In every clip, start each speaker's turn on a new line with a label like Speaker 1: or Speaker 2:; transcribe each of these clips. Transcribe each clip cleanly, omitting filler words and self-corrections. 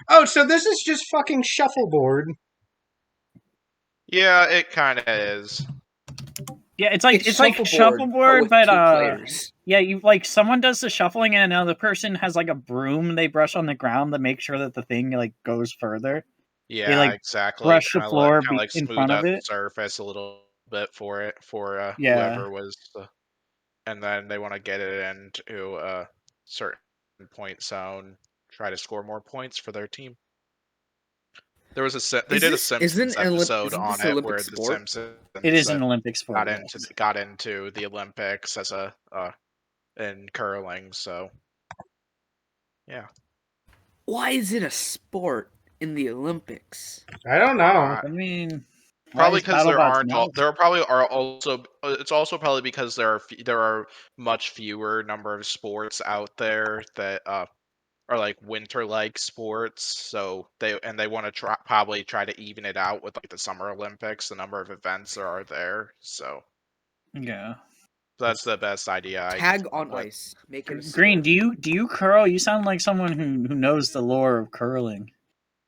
Speaker 1: Oh, so this is just fucking shuffleboard.
Speaker 2: Yeah, it kind of is.
Speaker 3: Yeah, it's like shuffleboard,
Speaker 4: but
Speaker 3: but
Speaker 4: players.
Speaker 3: yeah, you like someone does the shuffling and another person has like a broom they brush on the ground to make sure that the thing like goes further.
Speaker 2: Yeah,
Speaker 3: like,
Speaker 2: exactly.
Speaker 3: brush the
Speaker 2: Kind of
Speaker 3: floor
Speaker 2: like
Speaker 3: in
Speaker 2: smooth
Speaker 3: front of
Speaker 2: out the
Speaker 3: it.
Speaker 2: surface a little bit for
Speaker 3: Yeah.
Speaker 2: whoever was, and then they want to get it into a certain point zone, try to score more points for their team. There was they did a Simpsons episode on it where the Simpsons
Speaker 3: It is an Olympic sport.
Speaker 2: got into the Olympics as a in curling. So yeah.
Speaker 4: Why is it a sport in the Olympics?
Speaker 1: I don't know.
Speaker 3: I mean,
Speaker 2: probably because there are also. It's also probably because there are much fewer number of sports out there that are like winter-like sports. So they want to probably try to even it out with like the Summer Olympics, the number of events there are there. So
Speaker 3: yeah.
Speaker 2: That's the best idea.
Speaker 4: Tag on ice. Make it
Speaker 3: Green, do you curl? You sound like someone who knows the lore of curling.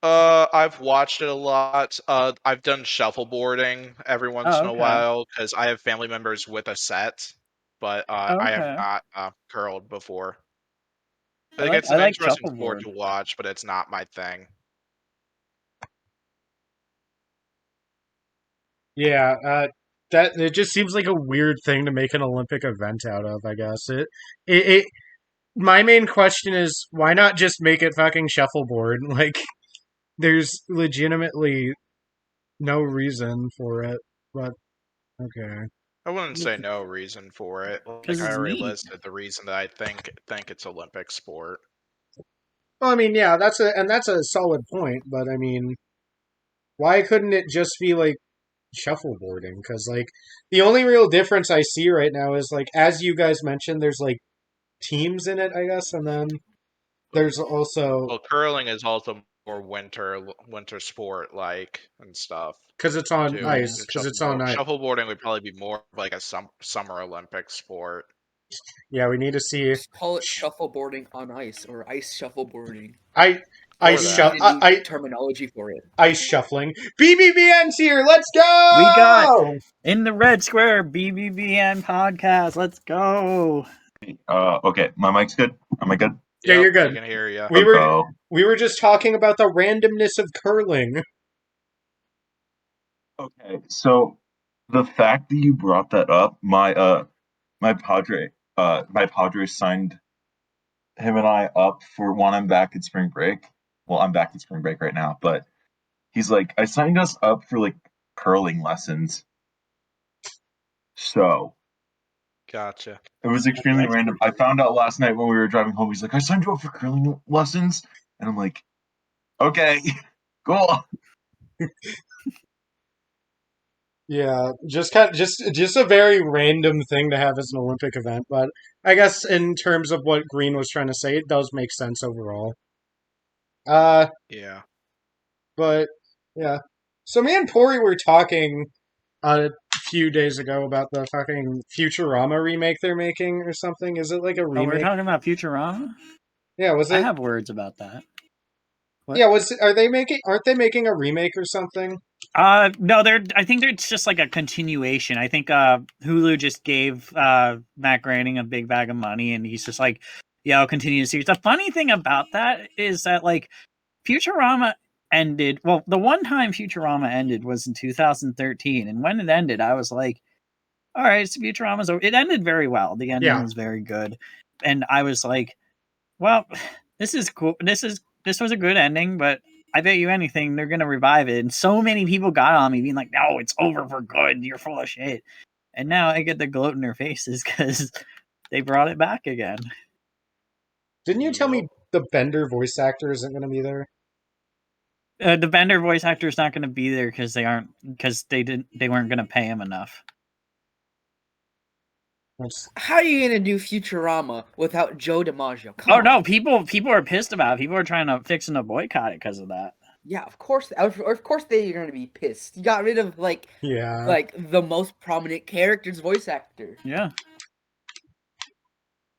Speaker 2: I've watched it a lot. I've done shuffleboarding every once in a while because I have family members with a set, but I have not curled before. I think it's an interesting sport to watch, but it's not my thing.
Speaker 1: Yeah, that it just seems like a weird thing to make an Olympic event out of, I guess. My main question is why not just make it fucking shuffleboard? Like there's legitimately no reason for it, but okay.
Speaker 2: I wouldn't say no reason for it. Like I already listed the reason that I think it's Olympic sport.
Speaker 1: Well, I mean, yeah, that's a solid point, but I mean, why couldn't it just be like shuffleboarding? Because like the only real difference I see right now is like as you guys mentioned, there's like teams in it, I guess, and then there's also
Speaker 2: curling is also more winter sport like and stuff
Speaker 1: because it's on ice. Because it's on ice.
Speaker 2: Shuffleboarding would probably be more like a summer Olympic sport.
Speaker 1: Yeah, we need to see.
Speaker 4: Just call it shuffleboarding on ice or ice shuffleboarding.
Speaker 1: Terminology
Speaker 4: for it.
Speaker 1: Ice shuffling. BBBN's here. Let's go.
Speaker 3: We got in the red square BBBN podcast. Let's go.
Speaker 5: Okay, my mic's good. Am I good?
Speaker 1: Yeah, you're good.
Speaker 2: I can hear you.
Speaker 1: We were just talking about the randomness of curling.
Speaker 5: Okay, so the fact that you brought that up, my Padre signed him and I up for when I'm back at spring break. Well, I'm back at spring break right now, but he's like, I signed us up for like curling lessons. So
Speaker 2: gotcha.
Speaker 5: It was extremely random. I found out last night when we were driving home. He's like, I signed you up for curling lessons, and I'm like, okay, cool.
Speaker 1: Yeah, just a very random thing to have as an Olympic event, but I guess in terms of what Green was trying to say, it does make sense overall.
Speaker 2: Yeah.
Speaker 1: But yeah, so me and Pory were talking a few days ago about the fucking Futurama remake they're making or something. Is it like a remake?
Speaker 3: Oh, we're talking about Futurama?
Speaker 1: Yeah, was it?
Speaker 3: I have words about that.
Speaker 1: What? Yeah, aren't they making a remake or something?
Speaker 3: No, I think it's just like a continuation. I think Hulu just gave Matt Groening a big bag of money and he's just like, yeah, I'll continue the series. The funny thing about that is that like Futurama ended, well, the one time Futurama ended was in 2013, and when it ended, I was like, all right, so Futurama's over. It ended very well. The ending was very good. And I was like, well, this is cool. This was a good ending, but I bet you anything they're gonna revive it. And so many people got on me being like, no, it's over for good. You're full of shit. And now I get the gloat in their faces because they brought it back again.
Speaker 1: Didn't you tell me the Bender voice actor isn't going to be there?
Speaker 3: The Bender voice actor is not going to be there because they weren't going to pay him enough.
Speaker 4: How are you going to do Futurama without Joe DiMaggio?
Speaker 3: No, people are pissed about it. People are fixing to boycott it because of that.
Speaker 4: Yeah, of course they're going to be pissed. You got rid of like the most prominent character's voice actor.
Speaker 3: Yeah.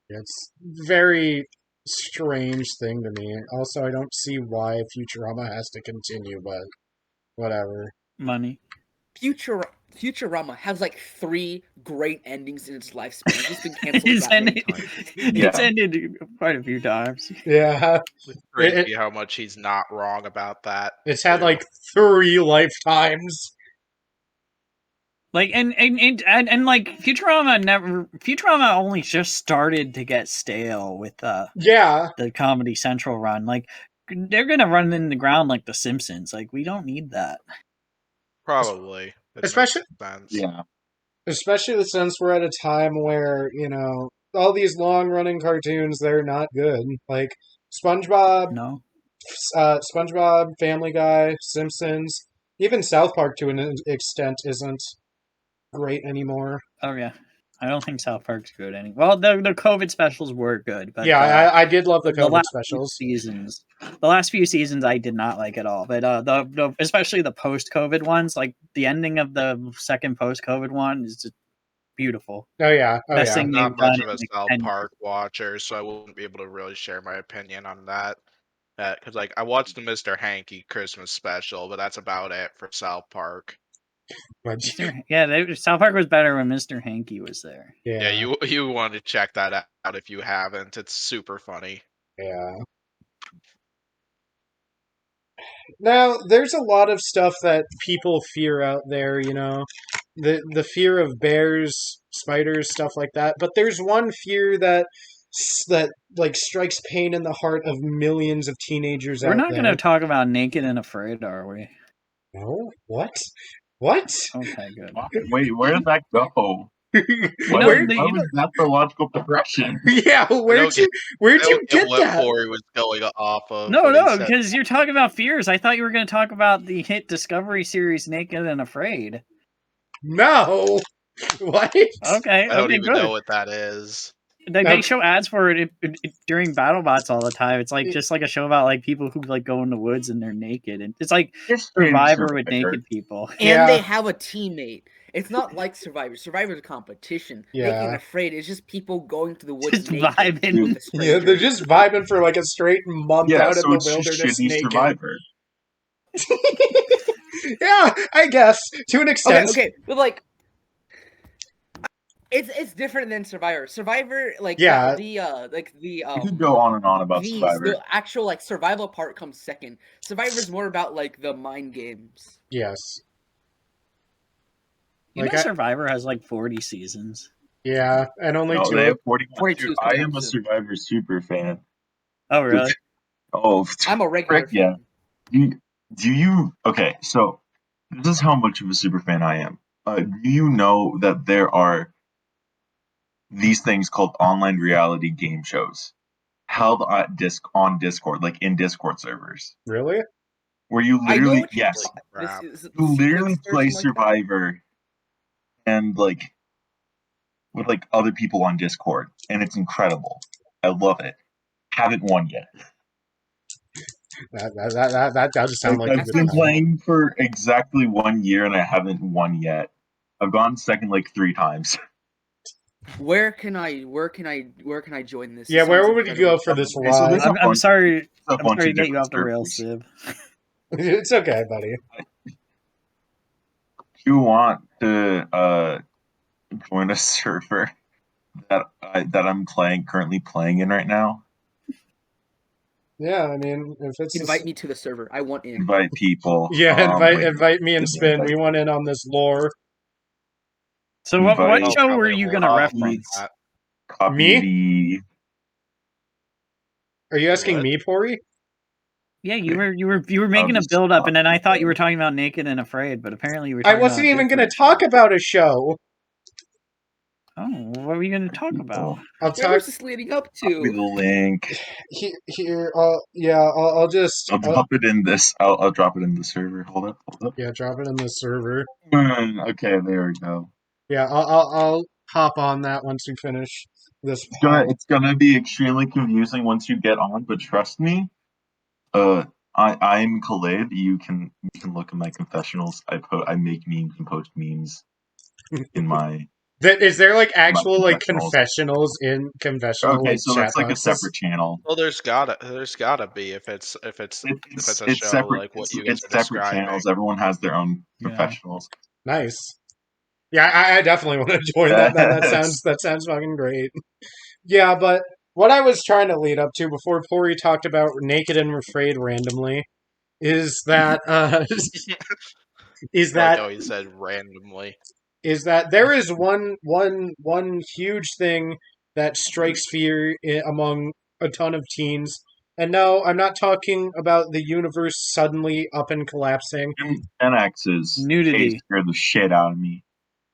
Speaker 1: It's very strange thing to me. Also, I don't see why Futurama has to continue, but whatever.
Speaker 3: Money.
Speaker 4: Futurama has like 3 great endings in its lifespan. It's just been canceled
Speaker 3: It's
Speaker 4: that many
Speaker 3: ended,
Speaker 4: times.
Speaker 3: it's ended quite a few times.
Speaker 1: Yeah.
Speaker 2: It's crazy how much he's not wrong about that.
Speaker 1: It's had like 3 lifetimes.
Speaker 3: Like and like Futurama only just started to get stale with the Comedy Central run. Like they're gonna run in the ground like The Simpsons. Like we don't need that.
Speaker 2: Probably.
Speaker 1: Especially since we're at a time where, all these long running cartoons, they're not good. Like SpongeBob, Family Guy, Simpsons, even South Park to an extent isn't great anymore.
Speaker 3: Oh yeah, I don't think South Park's good anymore. Well, the COVID specials were good, but
Speaker 1: I did love the COVID specials.
Speaker 3: The last few seasons I did not like at all, but the especially the post-COVID ones, like the ending of the second post-COVID one is just beautiful.
Speaker 1: Best
Speaker 2: thing I'm not much of a South Park watcher, so I wouldn't be able to really share my opinion on that. Because like I watched the Mr. Hanky Christmas special, but that's about it for South Park.
Speaker 3: South Park was better when Mr. Hanky was there.
Speaker 2: Yeah, you want to check that out if you haven't. It's super funny.
Speaker 1: Yeah. Now, there's a lot of stuff that people fear out there, the fear of bears, spiders, stuff like that. But there's one fear that like strikes pain in the heart of millions of teenagers out there.
Speaker 3: We're not going to talk about Naked and Afraid, are we?
Speaker 1: No? What? What?
Speaker 3: Okay, good.
Speaker 5: Wait, where did that go? Why was that the logical progression?
Speaker 1: Yeah, where'd you get that?
Speaker 2: Pory was going off of.
Speaker 3: No, because you're talking about fears. I thought you were going to talk about the hit Discovery series Naked and Afraid.
Speaker 1: No. What?
Speaker 3: Okay,
Speaker 2: I don't even
Speaker 3: good.
Speaker 2: know what that is.
Speaker 3: They show ads for it during Battlebots all the time. It's like just like a show about like people who like go in the woods and they're naked, and it's like Survivor with naked people.
Speaker 4: And they have a teammate. It's not like Survivor. Survivor's a competition.
Speaker 1: Yeah.
Speaker 4: Naked and Afraid is just people going to the woods
Speaker 3: just
Speaker 4: naked
Speaker 3: vibing.
Speaker 4: With a
Speaker 1: yeah, they're just vibing for like a straight month out in the wilderness naked.
Speaker 5: Survivor.
Speaker 1: Yeah, I guess to an extent.
Speaker 4: Okay, but like. It's different than Survivor. Survivor, like
Speaker 5: you could go on and on about Survivor.
Speaker 4: The actual like survival part comes second. Survivor's more about like the mind games.
Speaker 1: Yes.
Speaker 3: Survivor has like 40 seasons.
Speaker 1: Yeah, and only two.
Speaker 5: They have 42. I am a Survivor super fan.
Speaker 3: Oh really?
Speaker 4: I'm a regular
Speaker 5: fan. Yeah. Do you? Okay, so this is how much of a super fan I am. Do you know that there are these things called online reality game shows held on Discord, like in Discord servers?
Speaker 1: Really?
Speaker 5: Where you literally play Survivor and like with like other people on Discord, and it's incredible. I love it. Haven't won yet.
Speaker 1: That does sound like
Speaker 5: I've been playing for exactly 1 year and I haven't won yet. I've gone second like 3 times.
Speaker 4: Where can I join this?
Speaker 1: Yeah, where would you go for this ride?
Speaker 3: I'm sorry to get you off the rails, Civ.
Speaker 1: It's okay, buddy.
Speaker 5: Do you want to join a server that I'm currently playing in right now?
Speaker 1: Yeah, I mean, if it's
Speaker 4: invite me to the server, I want in.
Speaker 5: Invite people.
Speaker 1: Yeah, invite me and Spin. We want in on this lore.
Speaker 3: So what show were you going to reference?
Speaker 1: Me? Are you asking me, Pory?
Speaker 3: Yeah, you were making a build up, and then I thought you were talking about Naked and Afraid, but apparently you were.
Speaker 1: I wasn't even going to talk about a show.
Speaker 3: Oh, what were you going to talk about?
Speaker 4: Where's this leading up to?
Speaker 5: Copy the link.
Speaker 1: Here. I'll just.
Speaker 5: I'll drop it in this. I'll drop it in the server. Hold up.
Speaker 1: Yeah, drop it in the server.
Speaker 5: Okay, there we go.
Speaker 1: Yeah, I'll hop on that once we finish this.
Speaker 5: It's gonna be extremely confusing once you get on, but trust me. I'm Khalid. You can look at my confessionals. I make memes and post memes in my
Speaker 1: Is there like actual like
Speaker 5: confessionals
Speaker 1: in confessional?
Speaker 5: Okay,
Speaker 1: like,
Speaker 5: so
Speaker 1: chat
Speaker 5: that's like a
Speaker 1: boxes?
Speaker 5: separate channel.
Speaker 2: Well, there's gotta be if it's a
Speaker 5: It's
Speaker 2: show
Speaker 5: separate.
Speaker 2: like what you guys
Speaker 5: It's
Speaker 2: are
Speaker 5: separate
Speaker 2: describing.
Speaker 5: channels. Everyone has their own confessionals.
Speaker 1: Nice. Yeah, I definitely want to join that. That sounds fucking great. Yeah, but what I was trying to lead up to before Pory talked about naked and afraid randomly is that is
Speaker 2: Like
Speaker 1: that
Speaker 2: how he said randomly.
Speaker 1: is that there is one huge thing that strikes fear among a ton of teens. And no, I'm not talking about the universe suddenly up and collapsing.
Speaker 5: Gen X's
Speaker 3: Nudity
Speaker 5: scared the shit out of me.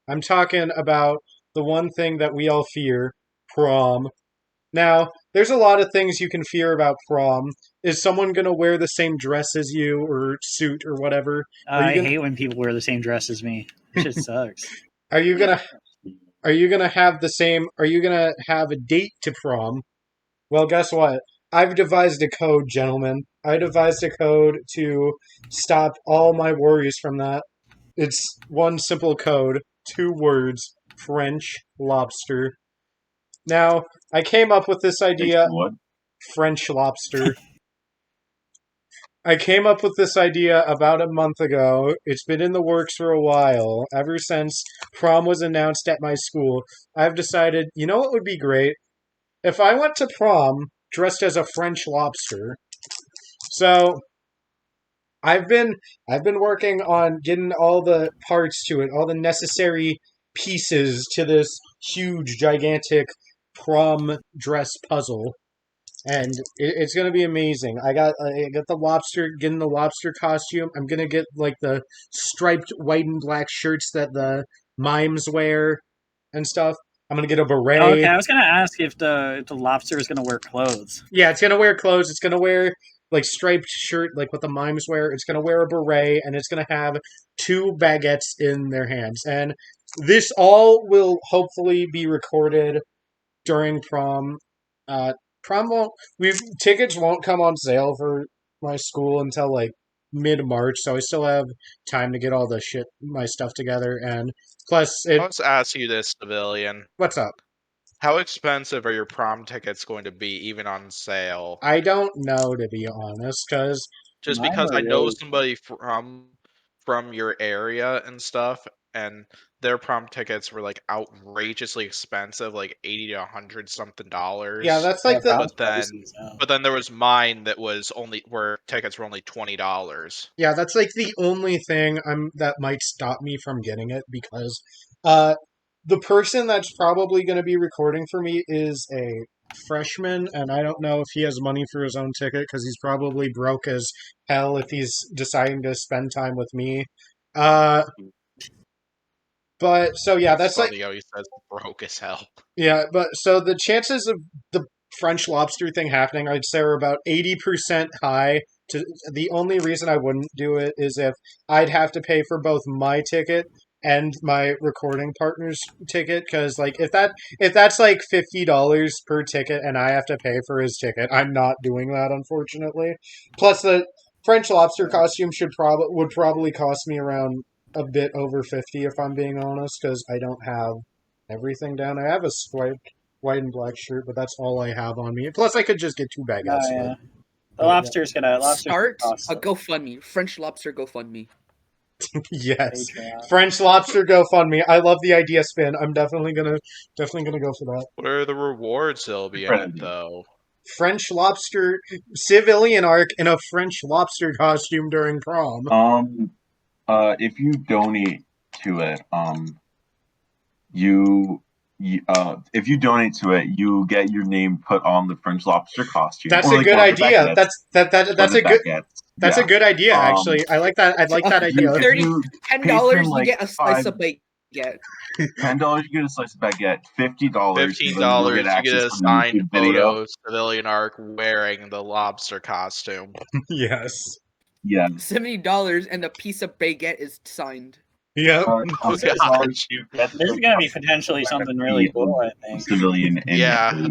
Speaker 1: I'm talking about the one thing that we all fear, prom. Now, there's a lot of things you can fear about prom. Is someone going to wear the same dress as you or suit or whatever?
Speaker 3: I hate when people wear the same dress as me. It just sucks.
Speaker 1: Are you gonna have the same? Are you gonna have a date to prom? Well, guess what? I've devised a code, gentlemen. I devised a code to stop all my worries from that. It's one simple code, 2 words: French lobster. Now, I came up with this idea.
Speaker 5: What?
Speaker 1: French lobster. I came up with this idea about a month ago. It's been in the works for a while. Ever since prom was announced at my school, I've decided, you know what would be great? If I went to prom dressed as a French lobster. So, I've been working on getting all the parts to it, all the necessary pieces to this huge, gigantic prom dress puzzle. And it's gonna be amazing. I got getting the lobster costume. I'm gonna get like the striped white and black shirts that the mimes wear and stuff. I'm gonna get a beret.
Speaker 3: Oh, okay, I was gonna ask if the lobster is gonna wear clothes.
Speaker 1: Yeah, it's gonna wear clothes. It's gonna wear like striped shirt, like what the mimes wear. It's gonna wear a beret, and it's gonna have 2 baguettes in their hands. And this all will hopefully be recorded during prom. Prom won't. Tickets won't come on sale for my school until like mid-March, so I still have time to get all my stuff together. And plus,
Speaker 2: Let's ask you this, Civilian.
Speaker 1: What's up?
Speaker 2: How expensive are your prom tickets going to be, even on sale?
Speaker 1: I don't know, to be honest, because
Speaker 2: I know somebody from your area and stuff, and their prom tickets were like outrageously expensive, like $80 to $100 something.
Speaker 1: Yeah, that's like
Speaker 2: but then there was mine that was where tickets were only $20.
Speaker 1: Yeah, that's like the only thing that might stop me from getting it, because the person that's probably going to be recording for me is a freshman, and I don't know if he has money for his own ticket because he's probably broke as hell if he's deciding to spend time with me. But so yeah, that's
Speaker 2: funny how he says broke as hell.
Speaker 1: Yeah, but so the chances of the French lobster thing happening, I'd say, are about 80% high. The only reason I wouldn't do it is if I'd have to pay for both my ticket and my recording partner's ticket, because like if that's like $50 per ticket and I have to pay for his ticket, I'm not doing that, unfortunately. Plus, the French lobster costume would probably cost me around a bit over 50 if I'm being honest, because I don't have everything down. I have a striped white and black shirt, but that's all I have on me. Plus, I could just get 2 baguettes.
Speaker 3: Oh, yeah. The lobster's gonna
Speaker 4: start a GoFundMe. French lobster GoFundMe.
Speaker 1: Yes, French lobster GoFundMe. I love the idea, Spin. I'm definitely gonna go for that.
Speaker 2: What are the rewards that'll be in it, though?
Speaker 1: French lobster civilian arc in a French lobster costume during prom.
Speaker 5: If you donate to it, if you donate to it, you get your name put on the French lobster costume.
Speaker 1: That's a good idea. That's a good idea, actually. I like that. I like that idea.
Speaker 4: $10 you get a slice of baguette.
Speaker 5: $10 you get a slice of baguette. $15
Speaker 2: $15 you get a signed photo civilian arc wearing the lobster costume.
Speaker 1: Yes.
Speaker 5: Yeah.
Speaker 4: $70 and a piece of baguette is signed.
Speaker 1: Yeah.
Speaker 3: There's gonna be potentially something really cool, I think.
Speaker 5: Civilian.
Speaker 2: Yeah.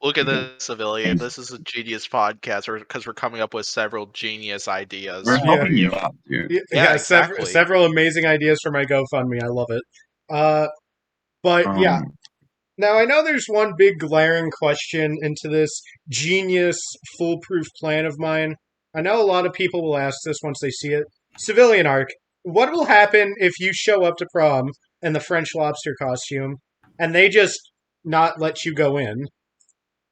Speaker 2: Look at this, Civilian. This is a genius podcast because we're coming up with several genius ideas.
Speaker 5: We're helping you out, dude.
Speaker 1: Yeah,
Speaker 2: exactly.
Speaker 1: several amazing ideas for my GoFundMe. I love it. But yeah. Now, I know there's one big glaring question into this genius, foolproof plan of mine. I know a lot of people will ask this once they see it. Civilian arc, what will happen if you show up to prom in the French Lobster costume and they just not let you go in?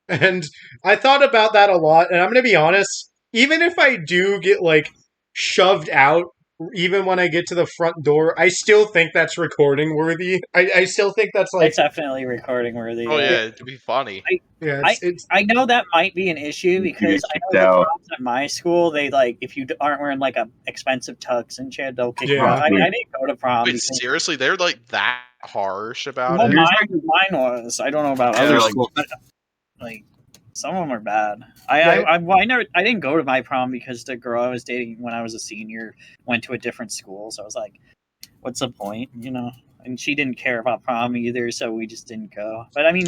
Speaker 1: And I thought about that a lot, and I'm going to be honest, even if I do get, like, shoved out even when I get to the front door, I still think that's recording worthy. I still think that's like
Speaker 3: it's definitely recording worthy.
Speaker 2: Oh yeah, it'd be funny.
Speaker 3: I know that might be an issue because I know the proms at my school, they like if you aren't wearing like a expensive tux and shit, they'll kick you out. I didn't go to prom.
Speaker 2: Wait, seriously, they're like that harsh about it.
Speaker 3: Mine was. I don't know about other schools, but like some of them are bad. I didn't go to my prom because the girl I was dating when I was a senior went to a different school, so I was like, what's the point, you know? And she didn't care about prom either, so we just didn't go. But I mean,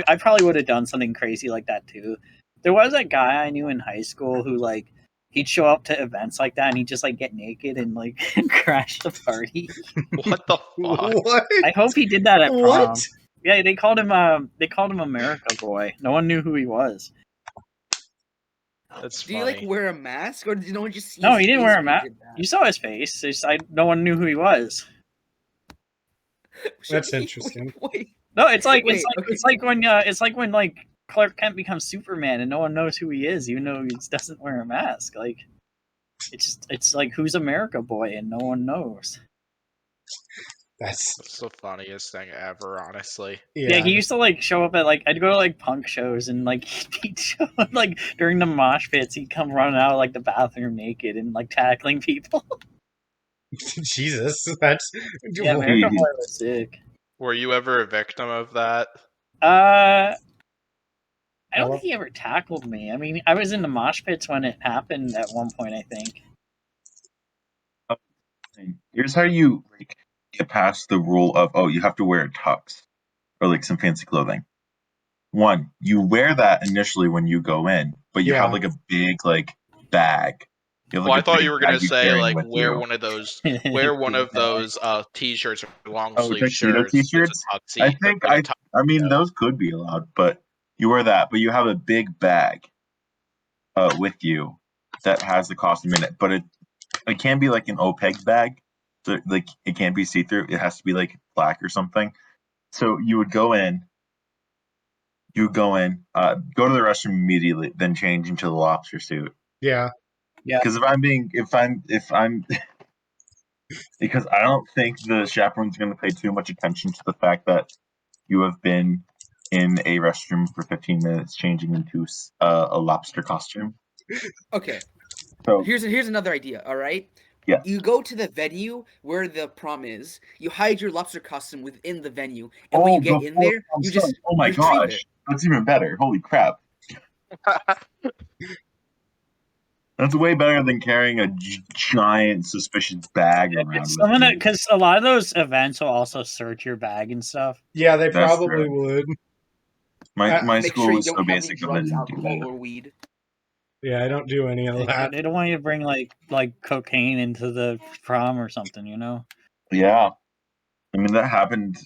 Speaker 3: I probably would have done something crazy like that too. There was a guy I knew in high school who like he'd show up to events like that and he'd just like get naked and like crash the party.
Speaker 2: What the fuck?
Speaker 1: What?
Speaker 3: I hope he did that at prom.
Speaker 1: What?
Speaker 3: Yeah, they called him America Boy. No one knew who he was.
Speaker 2: That's
Speaker 4: funny.
Speaker 2: funny.
Speaker 4: He like wear a mask, or did no one just see?
Speaker 3: No, he didn't wear a mask. You saw his face. No one knew who he was.
Speaker 1: That's interesting.
Speaker 4: Wait.
Speaker 3: No, it's like when like Clark Kent becomes Superman and no one knows who he is, even though he doesn't wear a mask. Like it's like who's America Boy and no one knows.
Speaker 1: That's
Speaker 2: the funniest thing ever, honestly.
Speaker 3: Yeah, he used to like show up at like I'd go to like punk shows and like he'd show up, like during the mosh pits he'd come running out of like the bathroom naked and like tackling people.
Speaker 1: Jesus, that's
Speaker 3: America Boy was sick.
Speaker 2: Were you ever a victim of that?
Speaker 3: I don't think he ever tackled me. I mean, I was in the mosh pits when it happened at one point, I think.
Speaker 5: Here's how you like get past the rule of you have to wear a tux or like some fancy clothing. One, you wear that initially when you go in, but you have like a big like bag.
Speaker 2: Well, I thought you were gonna say like wear one of those t-shirts or long sleeve shirts.
Speaker 5: T-shirts. I think I mean those could be allowed, but you wear that, but you have a big bag with you that has the costume in it, but it can't be like an opaque bag. So like it can't be see-through. It has to be like black or something. So you would go in, go to the restroom immediately, then change into the lobster suit.
Speaker 1: Yeah.
Speaker 3: Yeah.
Speaker 5: Because because I don't think the chaperone's going to pay too much attention to the fact that you have been in a restroom for 15 minutes changing into a lobster costume.
Speaker 4: Okay.
Speaker 5: So
Speaker 4: here's another idea. All right.
Speaker 5: Yeah.
Speaker 4: You go to the venue where the prom is. You hide your lobster costume within the venue, and when you get in there, you just
Speaker 5: my gosh,
Speaker 4: it.
Speaker 5: That's even better. Holy crap! That's way better than carrying a giant suspicious bag around.
Speaker 3: Because a lot of those events will also search your bag and stuff.
Speaker 1: Yeah, they probably would.
Speaker 5: My school is so basic that I didn't do that.
Speaker 4: Or weed.
Speaker 1: Yeah, I don't do any of that.
Speaker 3: They don't want you to bring like cocaine into the prom or something, you know?
Speaker 5: Yeah, I mean that happened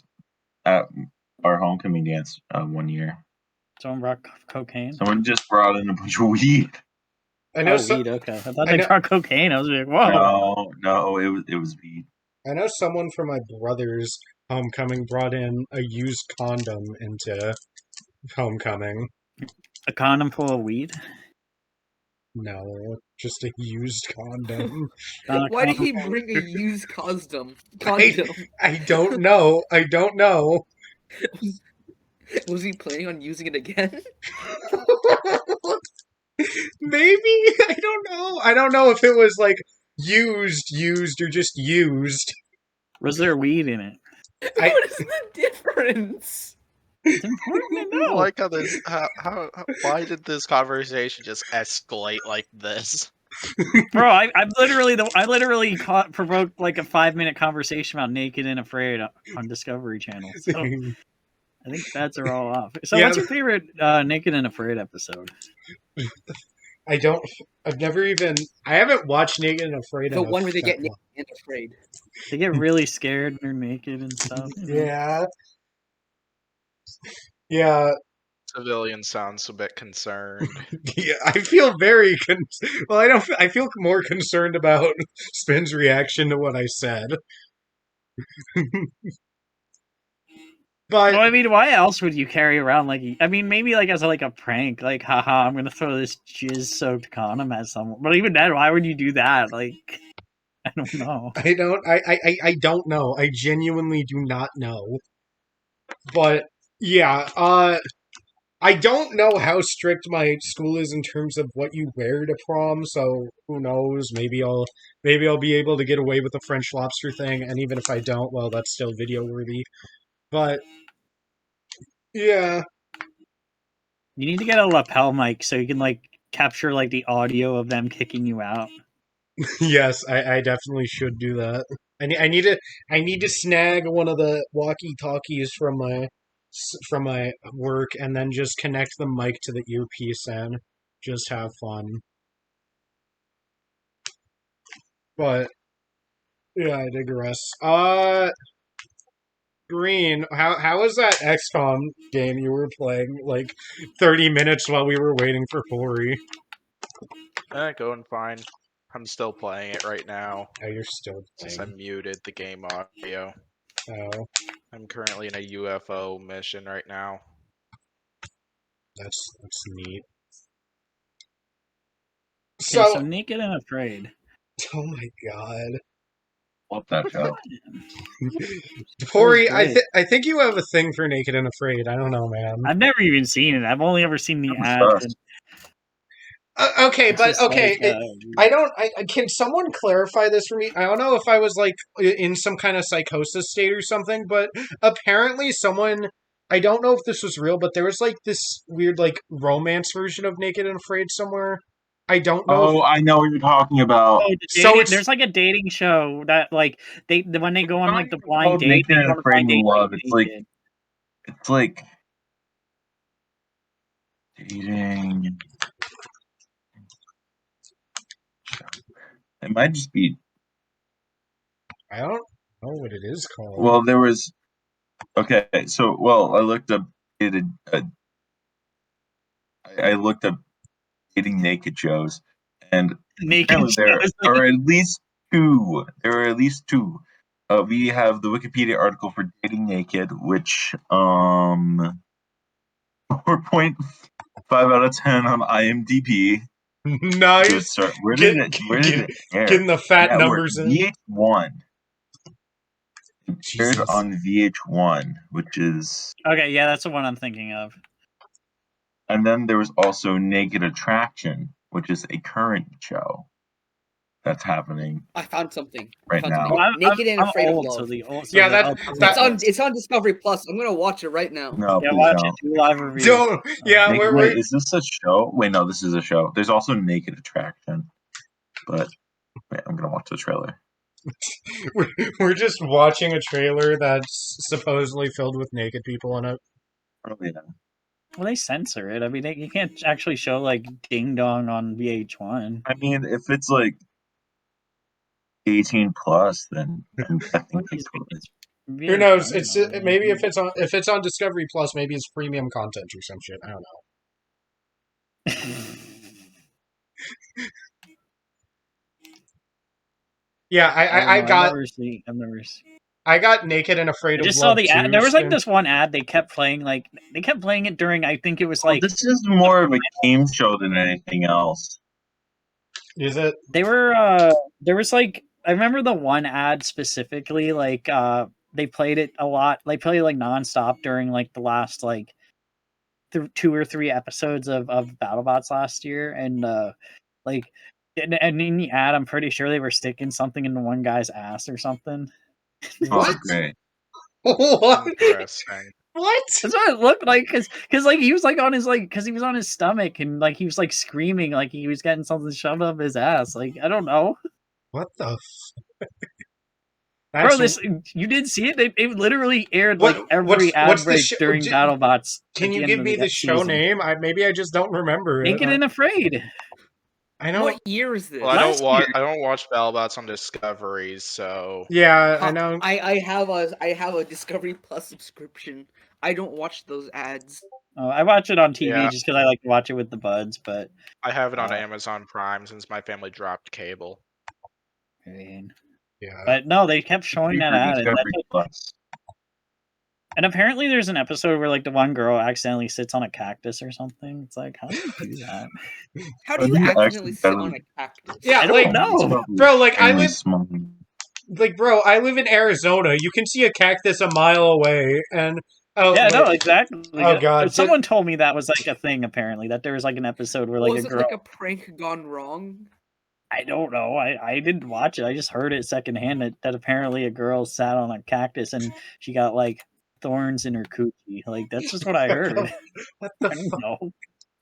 Speaker 5: at our homecoming dance 1 year.
Speaker 3: Someone brought cocaine.
Speaker 5: Someone just brought in a bunch of weed.
Speaker 1: I know
Speaker 3: weed. Okay, I thought they brought cocaine. I was like, whoa.
Speaker 5: No, it was weed.
Speaker 1: I know someone from my brother's homecoming brought in a used condom into homecoming.
Speaker 3: A condom full of weed?
Speaker 1: No, just a used condom.
Speaker 4: Why did he bring a used condom?
Speaker 1: I don't know. I don't know.
Speaker 4: Was he planning on using it again?
Speaker 1: Maybe? I don't know. I don't know if it was like used, or just used.
Speaker 3: Was there weed in it?
Speaker 4: What is the difference?
Speaker 3: It's important to know.
Speaker 2: Like how this? Why did this conversation just escalate like this?
Speaker 3: Bro, I literally provoked like a 5-minute conversation about Naked and Afraid on Discovery Channel. So I think bets are all off. So what's your favorite Naked and Afraid episode?
Speaker 1: I haven't watched Naked and Afraid.
Speaker 4: The one where they get naked and afraid.
Speaker 3: They get really scared when they're naked and stuff.
Speaker 1: Yeah. Yeah,
Speaker 2: Civilian sounds a bit concerned.
Speaker 1: yeah, I feel very well. I feel more concerned about Spin's reaction to what I said. But
Speaker 3: Well, I mean, why else would you carry around like? I mean, maybe like as like a prank, like, haha, I'm gonna throw this jizz-soaked condom at someone. But even then, why would you do that? Like, I don't know.
Speaker 1: I don't know. I genuinely do not know. But yeah, I don't know how strict my school is in terms of what you wear to prom, so who knows? Maybe I'll be able to get away with the French Lobster thing, and even if I don't, well, that's still video worthy. But yeah,
Speaker 3: You need to get a lapel mic so you can like capture like the audio of them kicking you out.
Speaker 1: yes, I definitely should do that. I need to snag one of the walkie talkies from my work, and then just connect the mic to the earpiece and just have fun. But yeah, I digress. Green, how was that XCOM game you were playing like 30 minutes while we were waiting for Pory?
Speaker 2: Going fine. I'm still playing it right now.
Speaker 1: Oh, you're still
Speaker 2: Since
Speaker 1: playing.
Speaker 2: I muted the game audio.
Speaker 1: Oh,
Speaker 2: I'm currently in a UFO mission right now.
Speaker 1: that's neat.
Speaker 3: Okay,
Speaker 1: So,
Speaker 3: so Naked and Afraid.
Speaker 1: oh my god.
Speaker 5: Love that show.
Speaker 1: Pory,
Speaker 3: great.
Speaker 1: I think you have a thing for Naked and Afraid. I don't know, man.
Speaker 3: I've never even seen it. I've only ever seen the
Speaker 5: I'm
Speaker 3: ads.
Speaker 5: obsessed.
Speaker 1: Okay,
Speaker 3: It's
Speaker 1: but
Speaker 3: just
Speaker 1: okay,
Speaker 3: like,
Speaker 1: can someone clarify this for me? I don't know if I was like in some kind of psychosis state or something, but apparently I don't know if this was real, but there was like this weird like romance version of Naked and Afraid somewhere. I don't know.
Speaker 5: Oh, I know what you're talking about.
Speaker 3: There's like a dating show that like when they go on like the blind
Speaker 5: called
Speaker 3: date,
Speaker 5: Naked
Speaker 3: they
Speaker 5: and
Speaker 3: go on a
Speaker 5: Afraid
Speaker 3: blind
Speaker 5: to
Speaker 3: date
Speaker 5: Love.
Speaker 3: naked.
Speaker 5: It's like dating. It might just be.
Speaker 1: I don't know what it is called.
Speaker 5: Well, there was. Okay, so I looked up. I looked up dating naked shows, and apparently there are at least two. There are at least two. We have the Wikipedia article for Dating Naked, which 4.5 out of 10 on IMDb.
Speaker 1: Nice.
Speaker 5: Where did it air?
Speaker 1: Getting the fat
Speaker 5: Network,
Speaker 1: numbers in.
Speaker 5: VH1. It aired
Speaker 1: Jesus.
Speaker 5: on VH1, which is.
Speaker 3: Okay, yeah, that's the one I'm thinking of.
Speaker 5: And then there was also Naked Attraction, which is a current show that's happening.
Speaker 4: I found something
Speaker 5: Right now.
Speaker 3: Well,
Speaker 4: Naked and Afraid of Love. It's on Discovery Plus. I'm gonna watch it right now.
Speaker 5: No,
Speaker 3: yeah,
Speaker 5: please
Speaker 3: watch
Speaker 5: don't.
Speaker 3: it. Do live review.
Speaker 1: Don't. Yeah,
Speaker 5: Wait, is this a show? Wait, no, this is a show. There's also Naked Attraction, but wait, I'm gonna watch the trailer.
Speaker 1: We're just watching a trailer that's supposedly filled with naked people in it.
Speaker 5: Oh yeah.
Speaker 3: Well, they censor it. I mean, you can't actually show like Ding Dong on VH1.
Speaker 5: I mean, if it's like 18 plus, then I think they could.
Speaker 1: Who knows? It's maybe if it's on Discovery Plus, maybe it's premium content or some shit. I don't know. Yeah, I got.
Speaker 3: I've never seen.
Speaker 1: I got Naked and Afraid of Love.
Speaker 3: I just saw the ad.
Speaker 1: Too,
Speaker 3: there was like this one ad they kept playing. Like they kept playing it during. I think it was like.
Speaker 5: This is more of a game show than anything else.
Speaker 1: Is it?
Speaker 3: They were. There was like. I remember the one ad specifically. Like they played it a lot. They played it like nonstop during like the last like 2 or 3 episodes of Battlebots last year, and like. And in the ad, I'm pretty sure they were sticking something into one guy's ass or something.
Speaker 5: What? Great.
Speaker 1: What?
Speaker 2: Interesting.
Speaker 1: What?
Speaker 3: That's what it looked like, because like he was like on his like because he was on his stomach and like he was like screaming like he was getting something shoved up his ass. Like I don't know.
Speaker 1: What the?
Speaker 3: Bro, you did see it? It literally aired like every ad break during Battlebots.
Speaker 1: Can you give me the show name? Maybe I just don't remember.
Speaker 3: Naked and Afraid.
Speaker 1: I know.
Speaker 4: What year is this?
Speaker 2: Well, I don't watch Battlebots on Discovery, so
Speaker 1: yeah, I know.
Speaker 4: I have a Discovery Plus subscription. I don't watch those ads.
Speaker 3: I watch it on TV
Speaker 2: Yeah.
Speaker 3: just because I like to watch it with the buds, but
Speaker 2: I have it on Amazon Prime since my family dropped cable.
Speaker 3: I mean,
Speaker 1: Yeah.
Speaker 3: but no, they kept showing that ad,
Speaker 5: Discovery Plus.
Speaker 3: and apparently there's an episode where like the one girl accidentally sits on a cactus or something. It's like, how do you do that?
Speaker 4: How do you accidentally sit on a cactus?
Speaker 1: Yeah,
Speaker 3: I don't know.
Speaker 1: Bro, like I live
Speaker 5: Small.
Speaker 1: like bro, I live in Arizona. You can see a cactus a mile away, and
Speaker 3: no, exactly.
Speaker 1: Oh god,
Speaker 3: someone told me that was like a thing. Apparently, that there was like an episode where like
Speaker 4: was
Speaker 3: a
Speaker 4: it
Speaker 3: girl.
Speaker 4: like a prank gone wrong?
Speaker 3: I don't know. I didn't watch it. I just heard it secondhand that apparently a girl sat on a cactus and she got like thorns in her coochie. Like that's just what I heard.
Speaker 1: What
Speaker 3: I
Speaker 1: the
Speaker 3: don't know.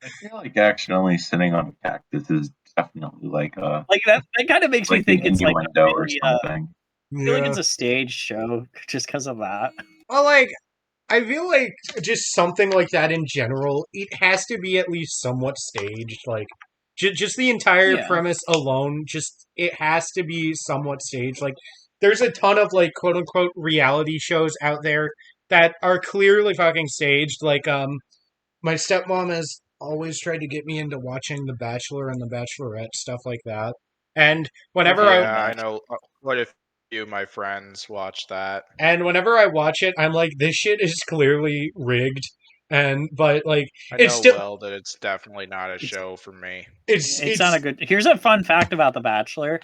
Speaker 5: I feel like accidentally sitting on a cactus is definitely like
Speaker 3: that kind of makes me
Speaker 5: like
Speaker 3: think
Speaker 5: an
Speaker 3: it's like
Speaker 5: innuendo or
Speaker 3: really,
Speaker 5: something.
Speaker 3: I feel like it's a staged show just because of that.
Speaker 1: Well, like I feel like just something like that in general, it has to be at least somewhat staged. Like just the entire premise alone, just it has to be somewhat staged. Like there's a ton of like quote unquote reality shows out there that are clearly fucking staged. Like my stepmom has always tried to get me into watching The Bachelor and The Bachelorette, stuff like that. And whenever
Speaker 2: I know quite a few of my friends watch that.
Speaker 1: And whenever I watch it, I'm like, this shit is clearly rigged. But like,
Speaker 2: I
Speaker 1: it's
Speaker 2: know
Speaker 1: still
Speaker 2: well that it's definitely not a show for me.
Speaker 1: It's
Speaker 3: not a good. Here's a fun fact about The Bachelor.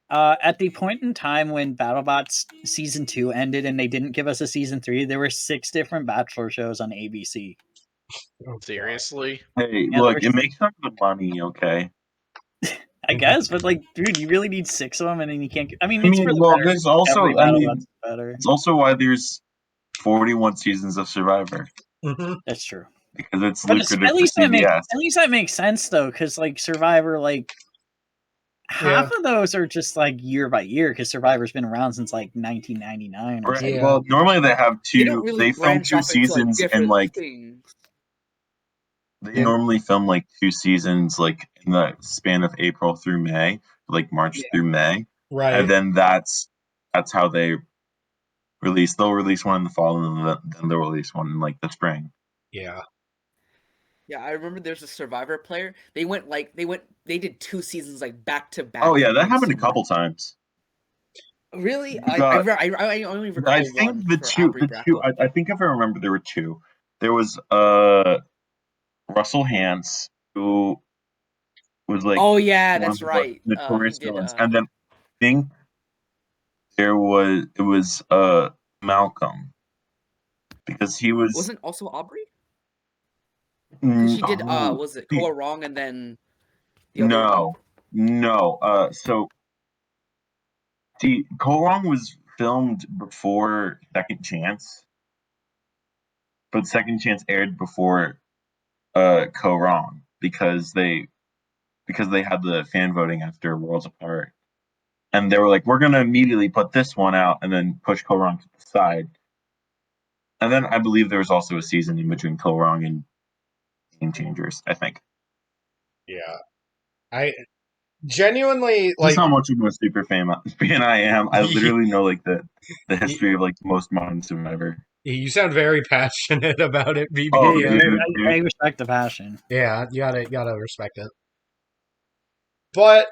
Speaker 3: At the point in time when BattleBots season 2 ended and they didn't give us a season 3, there were 6 different Bachelor shows on ABC.
Speaker 2: Seriously?
Speaker 5: Hey, look, it makes some good money, okay?
Speaker 3: I guess, but like, dude, you really need 6 of them, and then you can't. I mean,
Speaker 5: well, there's also,
Speaker 3: better.
Speaker 5: It's also why there's 41 seasons of Survivor.
Speaker 1: Mm-hmm.
Speaker 3: That's true.
Speaker 5: Because it's
Speaker 3: But
Speaker 5: lucrative
Speaker 3: at least
Speaker 5: for CBS.
Speaker 3: at least that makes sense though, because like Survivor, like half of those are just like year by year, because Survivor's been around since like 1999. Or
Speaker 5: right.
Speaker 3: something.
Speaker 5: Well, normally they have two.
Speaker 4: They
Speaker 5: film 2 seasons and like
Speaker 4: things.
Speaker 5: they normally film like 2 seasons like in the span of April through May, like March through May,
Speaker 1: right?
Speaker 5: And then that's how they release. They'll release one in the fall, and then they'll release one in like the spring.
Speaker 1: Yeah.
Speaker 4: Yeah, I remember there's a Survivor player. They did 2 seasons like back to back.
Speaker 5: Oh yeah, that happened a couple times.
Speaker 4: Really? I only recall
Speaker 5: I think
Speaker 4: one
Speaker 5: the two. I think if I remember, there were 2. There was Russell Hantz, who was like,
Speaker 4: oh yeah, that's right,
Speaker 5: notorious villains, and then I think it was Malcolm, because he
Speaker 4: wasn't also Aubrey. Because she did was it Go Wrong and then the other
Speaker 5: one? So see, Go Wrong was filmed before Second Chance, but Second Chance aired before Go Wrong because they had the fan voting after Worlds Apart, and they were like, we're gonna immediately put this one out and then push Go Wrong to the side. And then I believe there was also a season in between Go Wrong and Game Changers, I think.
Speaker 1: Yeah. I genuinely like.
Speaker 5: That's how much of a super fan I am. I literally know like the history of like most modern Survivor.
Speaker 1: You sound very passionate about it, BB.
Speaker 5: Oh,
Speaker 3: I respect the passion.
Speaker 1: Yeah, you gotta respect it. But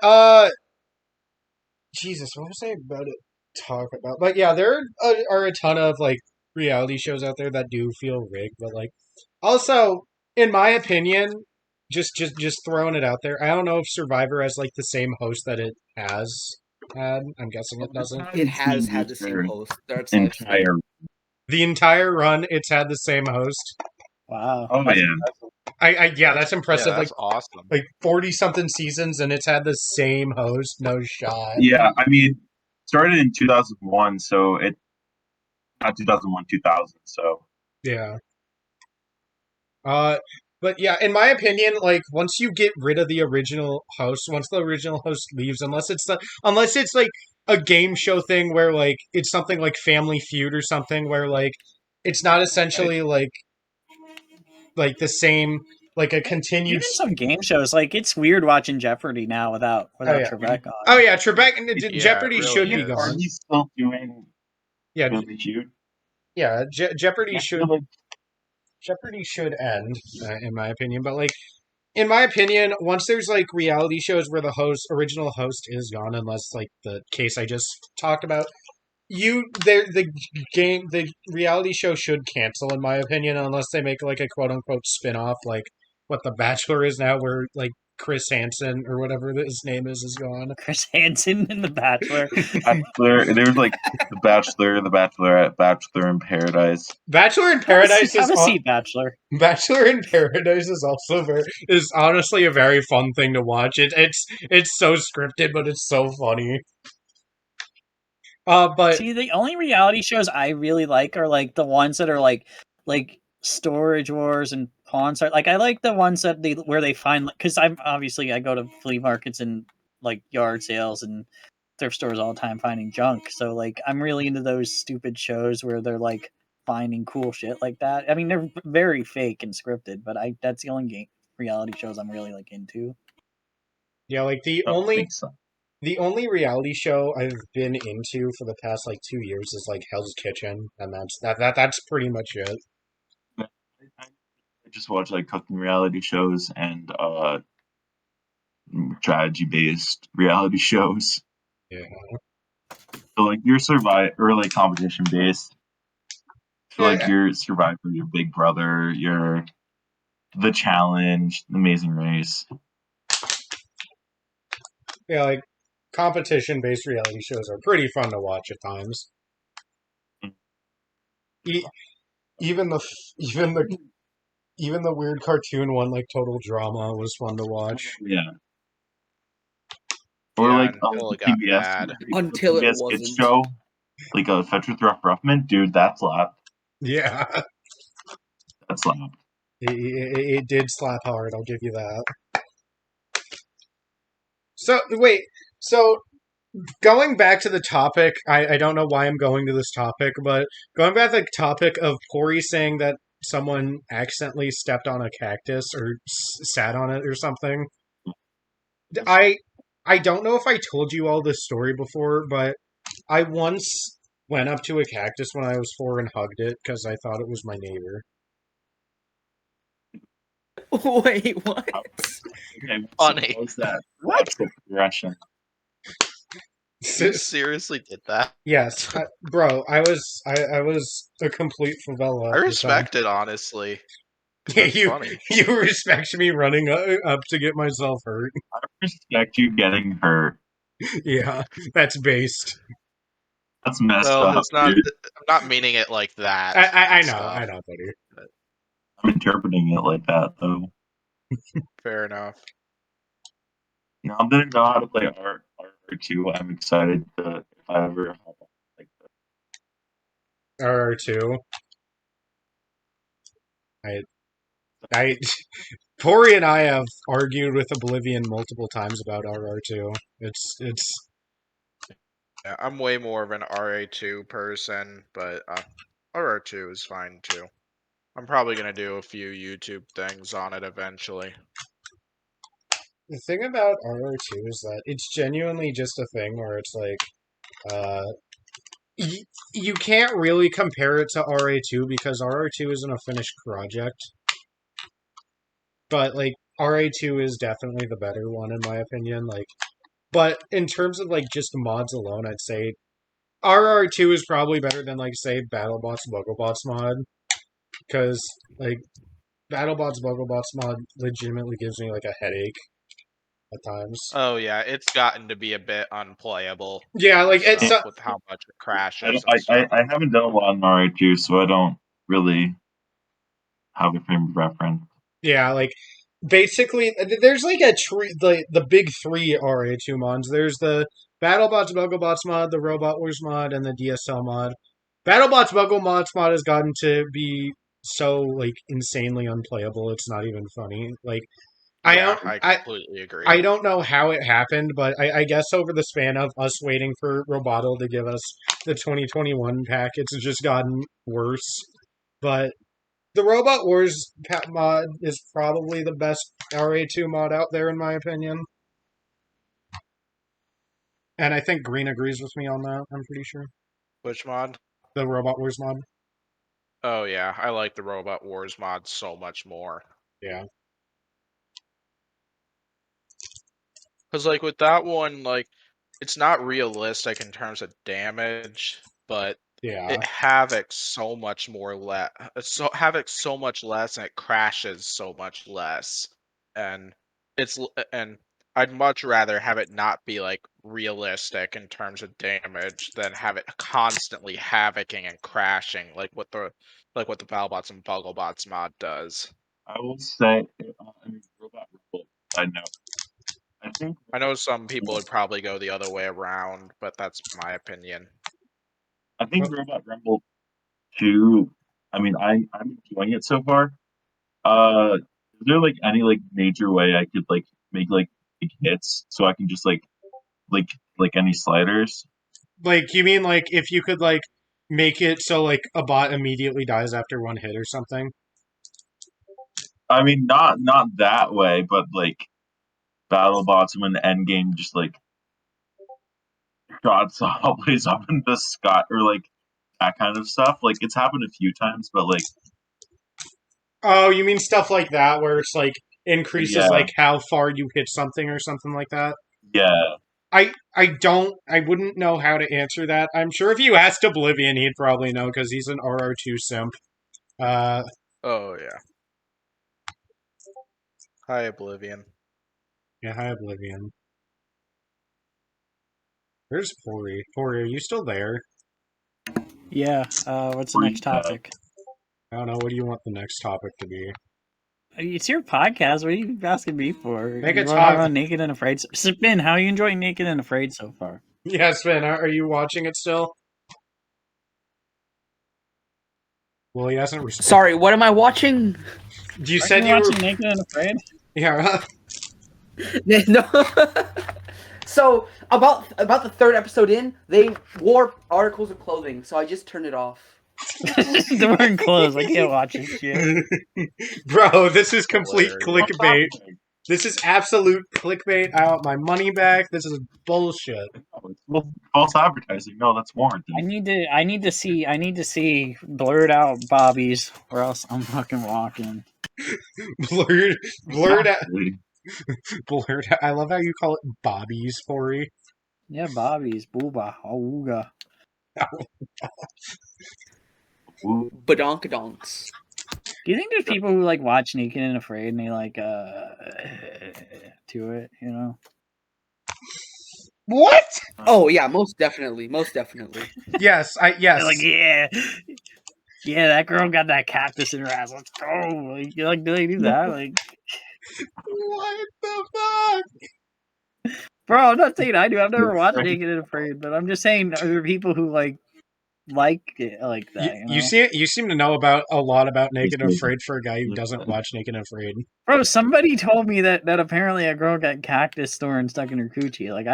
Speaker 1: Jesus, what was I about to talk about? But yeah, there are a ton of like reality shows out there that do feel rigged, but like also, in my opinion, just throwing it out there, I don't know if Survivor has like the same host that it has had. I'm guessing it doesn't.
Speaker 4: It has had the same host.
Speaker 1: The entire run, it's had the same host.
Speaker 3: Wow.
Speaker 5: Oh
Speaker 1: yeah. That's impressive.
Speaker 2: Yeah, that's awesome.
Speaker 1: Like 40-something seasons, and it's had the same host. No shot.
Speaker 5: Yeah, I mean, started in 2001, so not 2001, 2000. So
Speaker 1: yeah. But yeah, in my opinion, like once you get rid of the original host, once the original host leaves, unless it's like a game show thing where like it's something like Family Feud or something where like it's not essentially like the same, like a continued.
Speaker 3: Even some game shows, like it's weird watching Jeopardy now without Trebek on.
Speaker 1: Oh yeah, Trebek. Jeopardy
Speaker 2: really
Speaker 1: should be
Speaker 2: is.
Speaker 1: gone.
Speaker 5: He's still doing
Speaker 1: Yeah,
Speaker 5: Family Feud.
Speaker 1: Yeah, Jeopardy should. Jeopardy should end, in my opinion. But like, in my opinion, once there's like reality shows where the original host is gone, unless like the case I just talked about, the reality show should cancel, in my opinion, unless they make like a quote unquote spin off, like what The Bachelor is now, where like Chris Hansen or whatever his name is gone.
Speaker 3: Chris Hansen in The Bachelor.
Speaker 5: Bachelor. There was like The Bachelor, The Bachelorette, Bachelor in Paradise.
Speaker 1: Bachelor in Paradise
Speaker 3: Have a seat, Bachelor.
Speaker 1: Bachelor in Paradise is also is honestly a very fun thing to watch. It's so scripted, but it's so funny. But
Speaker 3: see, the only reality shows I really like are like the ones that are like Storage Wars and Pawn Stars. Like I like the ones that where they find, because I go to flea markets and like yard sales and thrift stores all the time finding junk. So like I'm really into those stupid shows where they're like finding cool shit like that. I mean, they're very fake and scripted, but that's the only reality shows I'm really like into.
Speaker 1: Yeah, like the only reality show I've been into for the past like 2 years is like Hell's Kitchen, and that's pretty much it.
Speaker 5: I just watch like cooking reality shows and strategy based reality shows.
Speaker 1: Yeah.
Speaker 5: So like your or like competition based. So like your Survivor, your Big Brother, your The Challenge, The Amazing Race.
Speaker 1: Yeah, like competition-based reality shows are pretty fun to watch at times. Even the weird cartoon one, like Total Drama, was fun to watch.
Speaker 5: Yeah. Or
Speaker 2: Yeah,
Speaker 5: like
Speaker 2: until it got
Speaker 5: PBS,
Speaker 2: bad.
Speaker 4: Until it
Speaker 5: PBS
Speaker 4: wasn't.
Speaker 5: Kids show, like a Fetch with Rough Ruffman, dude, that slapped.
Speaker 1: Yeah,
Speaker 5: That slapped.
Speaker 1: it did slap hard. I'll give you that. So wait, so going back to the topic, I don't know why I'm going to this topic, but going back to the topic of Pory saying that someone accidentally stepped on a cactus or sat on it or something. I don't know if I told you all this story before, but I once went up to a cactus when I was 4 and hugged it because I thought it was my neighbor.
Speaker 4: Wait, what?
Speaker 5: Okay,
Speaker 2: Funny.
Speaker 5: So was that? What's the progression?
Speaker 2: You seriously did that?
Speaker 1: Yes, bro. I was a complete favela.
Speaker 2: I respect it, honestly.
Speaker 1: Yeah,
Speaker 2: That's funny.
Speaker 1: You respect me running up to get myself hurt.
Speaker 5: I respect you getting hurt.
Speaker 1: Yeah, that's based.
Speaker 5: That's messed
Speaker 2: Well,
Speaker 5: up.
Speaker 2: it's not.
Speaker 5: Dude.
Speaker 2: I'm not meaning it like that.
Speaker 1: I know,
Speaker 2: stuff.
Speaker 1: I know, buddy.
Speaker 5: I'm interpreting it like that though.
Speaker 2: Fair enough.
Speaker 5: Now that I know how to play R2, I'm excited to if I ever hop on like that.
Speaker 1: R2. Pory and I have argued with Oblivion multiple times about RR2. It's
Speaker 2: Yeah, I'm way more of an RA2 person, but RR2 is fine too. I'm probably gonna do a few YouTube things on it eventually.
Speaker 1: the thing about RR2 is that it's genuinely just a thing where it's like, you can't really compare it to RA2 because RR2 isn't a finished project. But like RA2 is definitely the better one in my opinion. Like, but in terms of like just mods alone, I'd say RR2 is probably better than like say BattleBots BuggleBots mod, because like BattleBots BuggleBots mod legitimately gives me like a headache at times.
Speaker 2: Oh yeah, it's gotten to be a bit unplayable.
Speaker 1: Yeah, like it's
Speaker 2: with how much it crashes.
Speaker 5: I haven't done a lot in RA2, so I don't really have a frame of reference.
Speaker 1: Yeah, like basically, there's like a tree, the big 3 RA2 mods. There's the BattleBots BuggleBots mod, the Robot Wars mod, and the DSL mod. BattleBots BuggleBots mod has gotten to be so like insanely unplayable. It's not even funny. Like,
Speaker 2: I completely agree.
Speaker 1: I don't know how it happened, but I guess over the span of us waiting for Roboto to give us the 2021 pack, it's just gotten worse. But the Robot Wars mod is probably the best RA2 mod out there, in my opinion. And I think Green agrees with me on that, I'm pretty sure.
Speaker 2: Which mod?
Speaker 1: The Robot Wars mod.
Speaker 2: Oh yeah, I like the Robot Wars mod so much more.
Speaker 1: Yeah.
Speaker 2: Because like with that one, like it's not realistic in terms of damage, but
Speaker 1: Yeah.
Speaker 2: it Havoc's so much more less. So Havoc's so much less, and it crashes so much less. And and I'd much rather have it not be like realistic in terms of damage than have it constantly havocing and crashing like what the Battlebots and Bugglebots mod does.
Speaker 5: I will say, I mean, Robot Rumble. I know.
Speaker 2: I know some people would probably go the other way around, but that's my opinion.
Speaker 5: I think Robot Rumble 2. I mean, I'm enjoying it so far. Is there like any like major way I could like make like big hits so I can just like any sliders?
Speaker 1: Like, you mean like if you could like make it so like a bot immediately dies after one hit or something?
Speaker 5: I mean, not that way, but like Battlebots when Endgame just like shots always up in the sky or like that kind of stuff. Like it's happened a few times, but like
Speaker 1: Oh, you mean stuff like that where it's like increases
Speaker 5: yeah,
Speaker 1: like how far you hit something or something like that?
Speaker 5: yeah.
Speaker 1: I wouldn't know how to answer that. I'm sure if you asked Oblivion, he'd probably know because he's an RR2 simp.
Speaker 2: Oh yeah. Hi Oblivion.
Speaker 1: Yeah, hi Oblivion. Where's Pory? Pory, are you still there?
Speaker 3: Yeah. What's the next topic?
Speaker 1: I don't know. What do you want the next topic to be?
Speaker 3: It's your podcast. What are you asking me for?
Speaker 1: Make
Speaker 3: You
Speaker 1: a
Speaker 3: want to talk
Speaker 1: top.
Speaker 3: about Naked and Afraid? Spin, how are you enjoying Naked and Afraid so far?
Speaker 1: Yeah, Sven, are you watching it still? Well, he hasn't responded.
Speaker 4: Sorry, what am I watching?
Speaker 1: You
Speaker 3: Aren't
Speaker 1: said
Speaker 3: you
Speaker 1: you were.
Speaker 3: watching Naked and Afraid?
Speaker 1: Yeah.
Speaker 4: No. So about the third episode in, they wore articles of clothing, so I just turned it off.
Speaker 3: They're wearing clothes. I can't watch this shit.
Speaker 1: Bro, this is complete
Speaker 2: Hilarious.
Speaker 1: clickbait. This is absolute clickbait. I want my money back. This is bullshit.
Speaker 5: Well, false advertising. No, that's warranted.
Speaker 3: I need to see blurred out bobbies, or else I'm fucking walking.
Speaker 1: Blurred out.
Speaker 5: Exactly.
Speaker 1: Blurred out. I love how you call it bobbies, Pory.
Speaker 3: Yeah, bobbies, booba, auga.
Speaker 4: Badonkadonks.
Speaker 3: Do you think there's people who like watch Naked and Afraid and they like to it, you know?
Speaker 1: What?
Speaker 4: Oh yeah, most definitely.
Speaker 1: Yes,
Speaker 3: They're like, yeah, that girl got that cactus in her ass. Let's go. Like, do they do that? Like,
Speaker 1: what the fuck?
Speaker 3: bro, I'm not saying I do. I've never watched Naked and Afraid, but I'm just saying, are there people who like it like that? You know?
Speaker 1: You seem to know about a lot about Naked and Afraid for a guy who doesn't watch Naked and Afraid.
Speaker 3: Bro, somebody told me that apparently a girl got cactus thorn stuck in her coochie. Like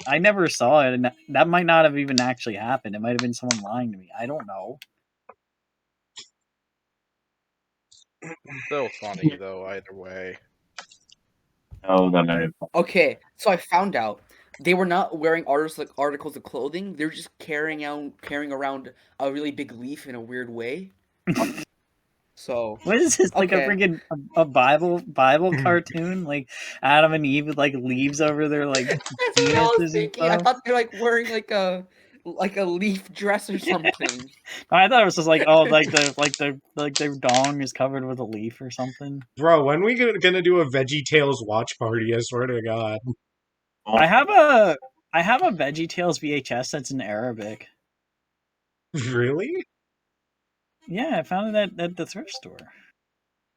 Speaker 3: I never saw it, and that might not have even actually happened. It might have been someone lying to me. I don't know.
Speaker 2: Still funny though, either way.
Speaker 5: No, that I.
Speaker 4: Okay, so I found out they were not wearing articles of clothing. They're just carrying around a really big leaf in a weird way. So
Speaker 3: What is this? Like
Speaker 4: okay.
Speaker 3: a freaking a Bible cartoon? Like Adam and Eve with like leaves over their like
Speaker 4: That's what I was
Speaker 3: penises and
Speaker 4: thinking. I
Speaker 3: stuff?
Speaker 4: thought they're like wearing like a leaf dress or something.
Speaker 3: I thought it was just like their dong is covered with a leaf or something.
Speaker 1: Bro, when we gonna do a Veggie Tales watch party? I swear to God.
Speaker 3: I have a Veggie Tales VHS that's in Arabic.
Speaker 1: Really?
Speaker 3: Yeah, I found it at the thrift store.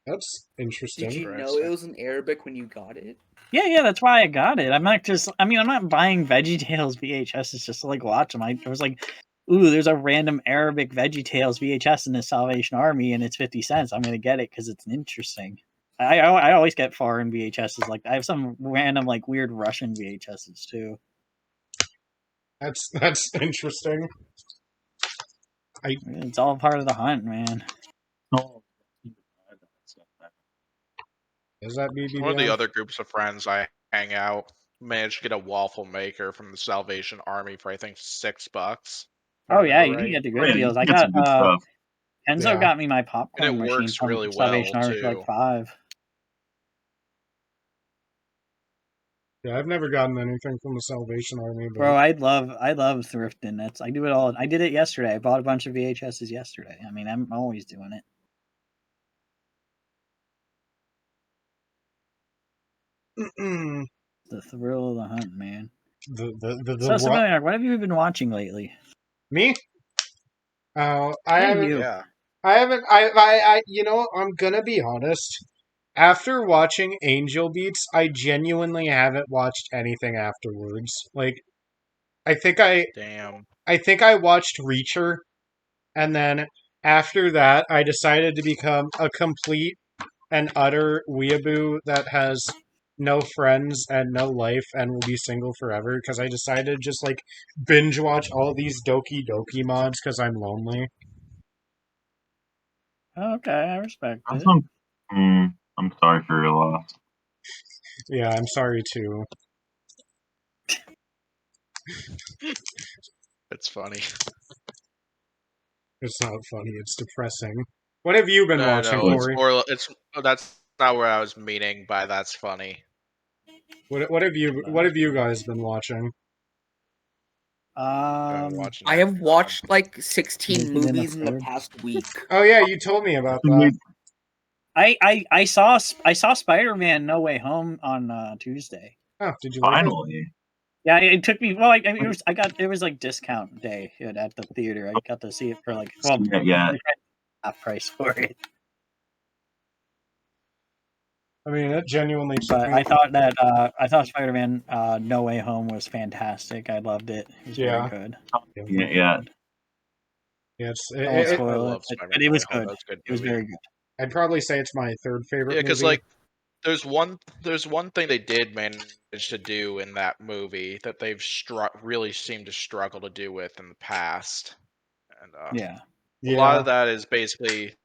Speaker 1: That's interesting.
Speaker 4: Did you know it was in Arabic when you got it?
Speaker 3: Yeah, that's why I got it. I'm not buying Veggie Tales VHS just to like watch them. I was like, ooh, there's a random Arabic Veggie Tales VHS in the Salvation Army and it's 50 cents. I'm going to get it because it's interesting. I always get foreign VHSs. Like I have some random like weird Russian VHSs too.
Speaker 1: That's interesting.
Speaker 3: It's all part of the hunt, man.
Speaker 1: Is that BBBN?
Speaker 2: One of the other groups of friends I hang out managed to get a waffle maker from the Salvation Army for I think $6.
Speaker 3: Oh yeah, you
Speaker 2: right?
Speaker 3: can get the good
Speaker 5: Yeah,
Speaker 3: deals.
Speaker 5: you
Speaker 3: I
Speaker 5: can get some good
Speaker 3: got
Speaker 5: stuff.
Speaker 3: Enzo got me my popcorn
Speaker 2: And it
Speaker 3: machine
Speaker 2: works
Speaker 3: from
Speaker 2: really
Speaker 3: Salvation
Speaker 2: well,
Speaker 3: Army for like
Speaker 2: too.
Speaker 3: $5.
Speaker 1: Yeah, I've never gotten anything from the Salvation Army, but
Speaker 3: Bro, I love thrifting. I do it all. I did it yesterday. I bought a bunch of VHSs yesterday. I mean, I'm always doing it. The thrill of the hunt, man. So, Civilian, what have you been watching lately?
Speaker 1: Me? Oh, I
Speaker 3: Yeah,
Speaker 1: haven't.
Speaker 3: you.
Speaker 2: Yeah.
Speaker 1: I haven't. I. You know, I'm gonna be honest. After watching Angel Beats, I genuinely haven't watched anything afterwards. Like, I think I
Speaker 2: Damn.
Speaker 1: watched Reacher, and then after that, I decided to become a complete and utter weeaboo that has no friends and no life and will be single forever because I decided to just like binge watch all these Doki Doki mods because I'm lonely.
Speaker 3: Okay, I respect it.
Speaker 5: I'm sorry for your loss.
Speaker 1: Yeah, I'm sorry too.
Speaker 2: It's funny.
Speaker 1: It's not funny. It's depressing. What have you been
Speaker 2: No,
Speaker 1: watching,
Speaker 2: no,
Speaker 1: Pory?
Speaker 2: that's not what I was meaning by that's funny.
Speaker 1: What have you guys been watching?
Speaker 2: Watching
Speaker 4: I
Speaker 2: that.
Speaker 4: have watched like 16
Speaker 3: Making an
Speaker 4: movies in the
Speaker 3: episode.
Speaker 4: past week.
Speaker 1: Oh yeah, you told me about that.
Speaker 3: I saw Spider-Man No Way Home on Tuesday.
Speaker 1: Oh, did you like it?
Speaker 5: Finally.
Speaker 3: Yeah, it took me. Well, it was like discount day at the theater. I got to see it for like half price for it.
Speaker 1: I mean, it genuinely took
Speaker 3: But
Speaker 1: me.
Speaker 3: I thought Spider-Man No Way Home was fantastic. I loved it. It was very good.
Speaker 5: Yeah.
Speaker 1: Yeah,
Speaker 3: I won't
Speaker 2: I
Speaker 3: spoil
Speaker 2: love
Speaker 3: it,
Speaker 2: Spider-Man
Speaker 3: but it
Speaker 2: No
Speaker 3: was
Speaker 2: Way Home.
Speaker 3: good.
Speaker 2: That's a good
Speaker 3: It was
Speaker 2: movie.
Speaker 3: very good.
Speaker 1: I'd probably say it's my third favorite
Speaker 2: Yeah, because
Speaker 1: movie.
Speaker 2: like there's one thing they did manage to do in that movie that they've really seemed to struggle to do with in the past, and
Speaker 3: Yeah.
Speaker 2: a lot of that is basically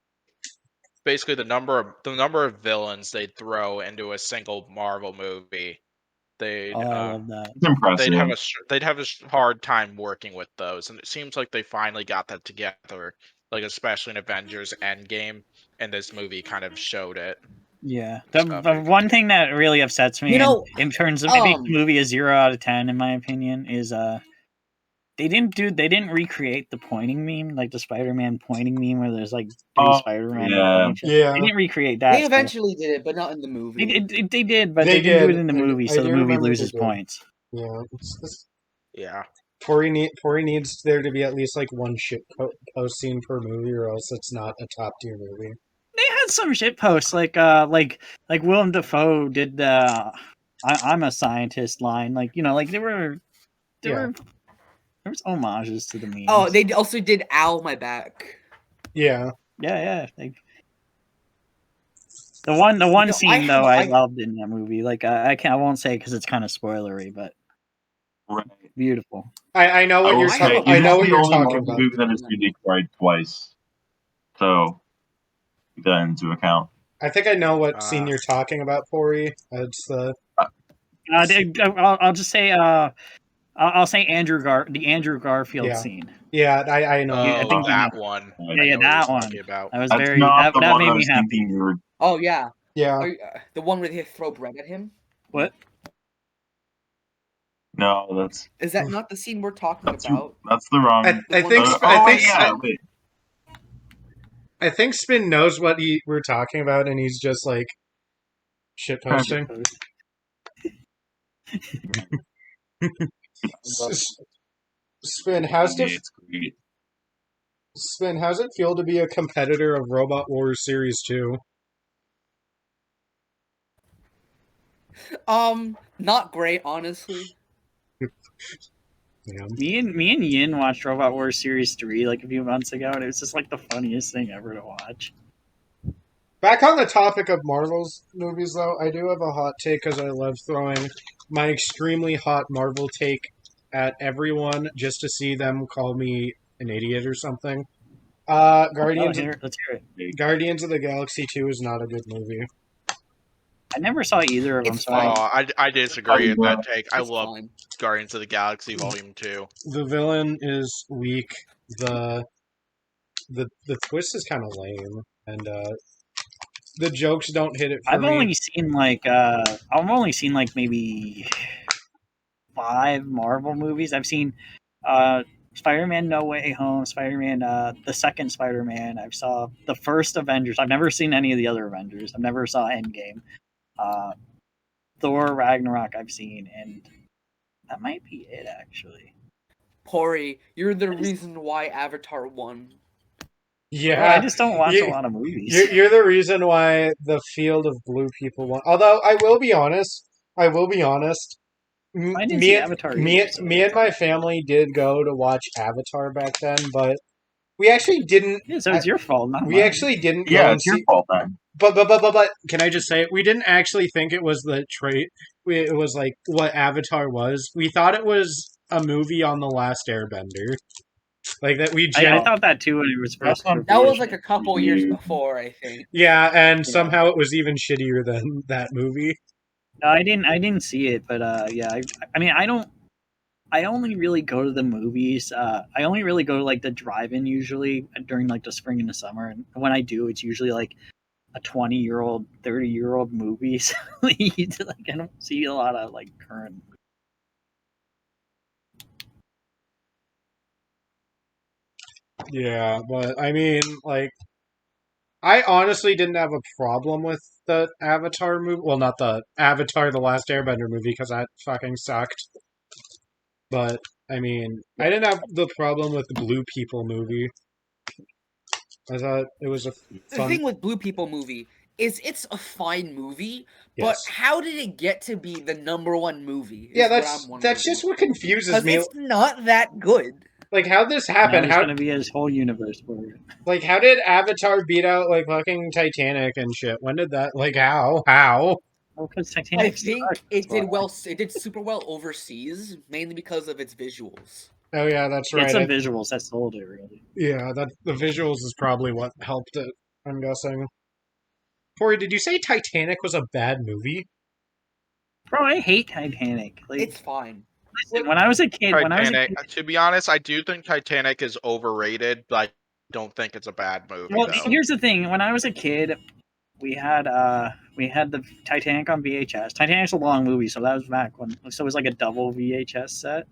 Speaker 2: the number of villains they'd throw into a single Marvel movie. They'd
Speaker 3: I love that.
Speaker 5: It's impressive.
Speaker 2: they'd have a hard time working with those, and it seems like they finally got that together. Like especially in Avengers Endgame, and this movie kind of showed it.
Speaker 3: Yeah. The one thing that really upsets me, in terms of maybe the movie a 0 out of 10, in my opinion, is they didn't recreate the pointing meme, like the Spider-Man pointing meme where there's like three Spider-Man.
Speaker 1: Yeah.
Speaker 3: They didn't recreate that.
Speaker 4: They eventually did it, but not in the movie.
Speaker 3: They did, but they didn't do it in the movie, so the movie loses points.
Speaker 1: Yeah.
Speaker 2: Yeah.
Speaker 1: Pory needs there to be at least like one shit post scene per movie, or else it's not a top tier movie.
Speaker 3: They had some shit posts, like Willem Dafoe did the "I'm a scientist" line, like there was homages to the memes.
Speaker 4: Oh, they also did "Ow, my back."
Speaker 1: Yeah.
Speaker 3: Yeah. The one scene though I loved in that movie. Like I won't say because it's kind of spoilery, but beautiful.
Speaker 1: I know what you're talking. I know what you're talking about.
Speaker 5: Movie that is unique cried twice, so keep that into account.
Speaker 1: I think I know what scene you're talking about, Pory. It's the.
Speaker 3: I'll just say. I'll say the Andrew Garfield scene.
Speaker 1: Yeah, I know.
Speaker 2: I
Speaker 3: think
Speaker 2: that one.
Speaker 3: Yeah, that one.
Speaker 2: About.
Speaker 3: That was that made me happy.
Speaker 4: Oh yeah.
Speaker 1: Yeah.
Speaker 4: The one where they throw bread at him.
Speaker 3: What?
Speaker 5: No,
Speaker 4: is that not the scene we're talking about?
Speaker 5: That's the wrong.
Speaker 1: I think Spin knows what we're talking about, and he's just like shit posting. Spin, how's it feel to be a competitor of Robot Wars Series 2?
Speaker 4: Not great, honestly.
Speaker 3: Yeah. Me and Yin watched Robot Wars Series 3 like a few months ago, and it was just like the funniest thing ever to watch.
Speaker 1: Back on the topic of Marvel's movies, though, I do have a hot take because I love throwing my extremely hot Marvel take at everyone just to see them call me an idiot or something. Guardians of the Galaxy 2 is not a good movie.
Speaker 3: I never saw either of them. So
Speaker 2: I disagree with that take. I love Guardians of the Galaxy Volume 2.
Speaker 1: The villain is weak. the twist is kind of lame, and the jokes don't hit it for
Speaker 3: I've
Speaker 1: me.
Speaker 3: only seen like maybe 5 Marvel movies. I've seen Spider-Man No Way Home, Spider-Man the second Spider-Man. I saw the first Avengers. I've never seen any of the other Avengers. I've never saw Endgame. Thor Ragnarok I've seen, and that might be it actually.
Speaker 4: Pory, you're the reason why Avatar won.
Speaker 1: Yeah,
Speaker 3: Well, I just don't watch a lot of movies.
Speaker 1: You're the reason why the field of blue people won. Although I will be honest.
Speaker 3: I didn't see Avatar either,
Speaker 1: Me and my family did go to watch Avatar back then, but we actually didn't.
Speaker 3: Yeah, so it's your fault, not
Speaker 1: We
Speaker 3: mine.
Speaker 1: actually didn't.
Speaker 5: Yeah, it's your fault then.
Speaker 1: But can I just say we didn't actually think it was the trait. It was like what Avatar was. We thought it was a movie on the Last Airbender. Like that
Speaker 3: I thought that too when it was first.
Speaker 4: That was like a couple years before, I think.
Speaker 1: Yeah, and somehow it was even shittier than that movie.
Speaker 3: No, I didn't see it, but yeah. I mean, I only really go to the movies. I only really go to like the drive-in usually during like the spring and the summer, and when I do, it's usually like a 20-year-old, 30-year-old movie. So like, I don't see a lot of like current.
Speaker 1: Yeah, but I mean, like, I honestly didn't have a problem with the Avatar movie. Well, not the Avatar: The Last Airbender movie because that fucking sucked. But I mean, I didn't have the problem with the Blue People movie. I thought it was a fun.
Speaker 4: The thing with Blue People movie is it's a fine movie,
Speaker 1: Yes.
Speaker 4: but how did it get to be the #1 movie?
Speaker 1: Yeah, that's just what confuses me.
Speaker 4: It's not that good.
Speaker 1: Like, how'd this happen?
Speaker 3: How going to be his whole universe for it?
Speaker 1: Like, how did Avatar beat out like fucking Titanic and shit? When did that? Like, how?
Speaker 3: Well, because Titanic.
Speaker 4: I think it did well. It did super well overseas, mainly because of its visuals.
Speaker 1: Oh yeah, that's right.
Speaker 3: It's the visuals that sold it, really.
Speaker 1: Yeah, that the visuals is probably what helped it. I'm guessing. Pory, did you say Titanic was a bad movie?
Speaker 3: Bro, I hate Titanic. Like,
Speaker 4: it's fine.
Speaker 3: Listen, when I was a kid,
Speaker 2: to be honest, I do think Titanic is overrated, but I don't think it's a bad movie.
Speaker 3: Well, here's the thing: when I was a kid, we had the Titanic on VHS. Titanic's a long movie, so that was back when. So it was like a double VHS set,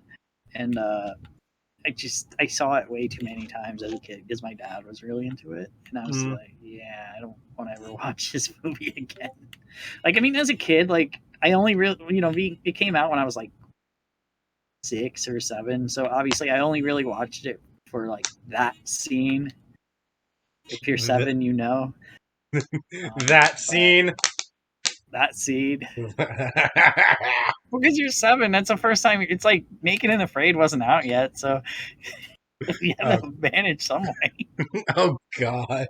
Speaker 3: and I saw it way too many times as a kid because my dad was really into it, and I was like, yeah, I don't want to ever watch this movie again. Like, I mean, as a kid, like I only really, it came out when I was like 6 or 7, so obviously I only really watched it for like that scene. If you're 7, you know.
Speaker 1: That scene.
Speaker 3: Because you're 7, that's the first time. It's like Naked and Afraid wasn't out yet, so you have an advantage some way.
Speaker 1: Oh God.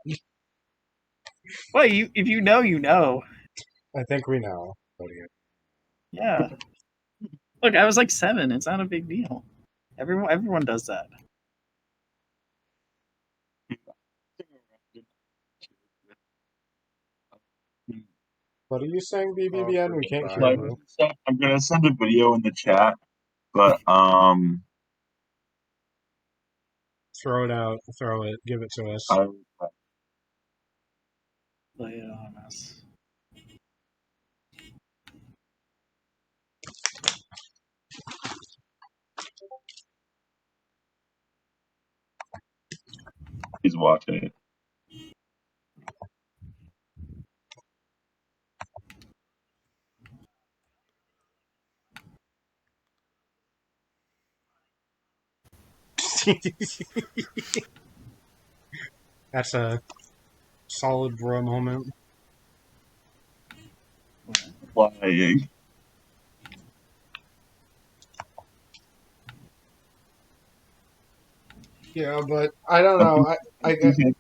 Speaker 3: Well, if you know, you know.
Speaker 1: I think we know.
Speaker 3: Yeah. Look, I was like 7. It's not a big deal. Everyone does that.
Speaker 1: What are you saying, BBBN? We can't hear you.
Speaker 5: I'm gonna send a video in the chat, but
Speaker 1: throw it out. Throw it. Give it to us.
Speaker 3: Lay it on us.
Speaker 5: He's watching it.
Speaker 1: That's a solid bro moment.
Speaker 5: Flying.
Speaker 1: Yeah, but I don't know.
Speaker 3: Wait,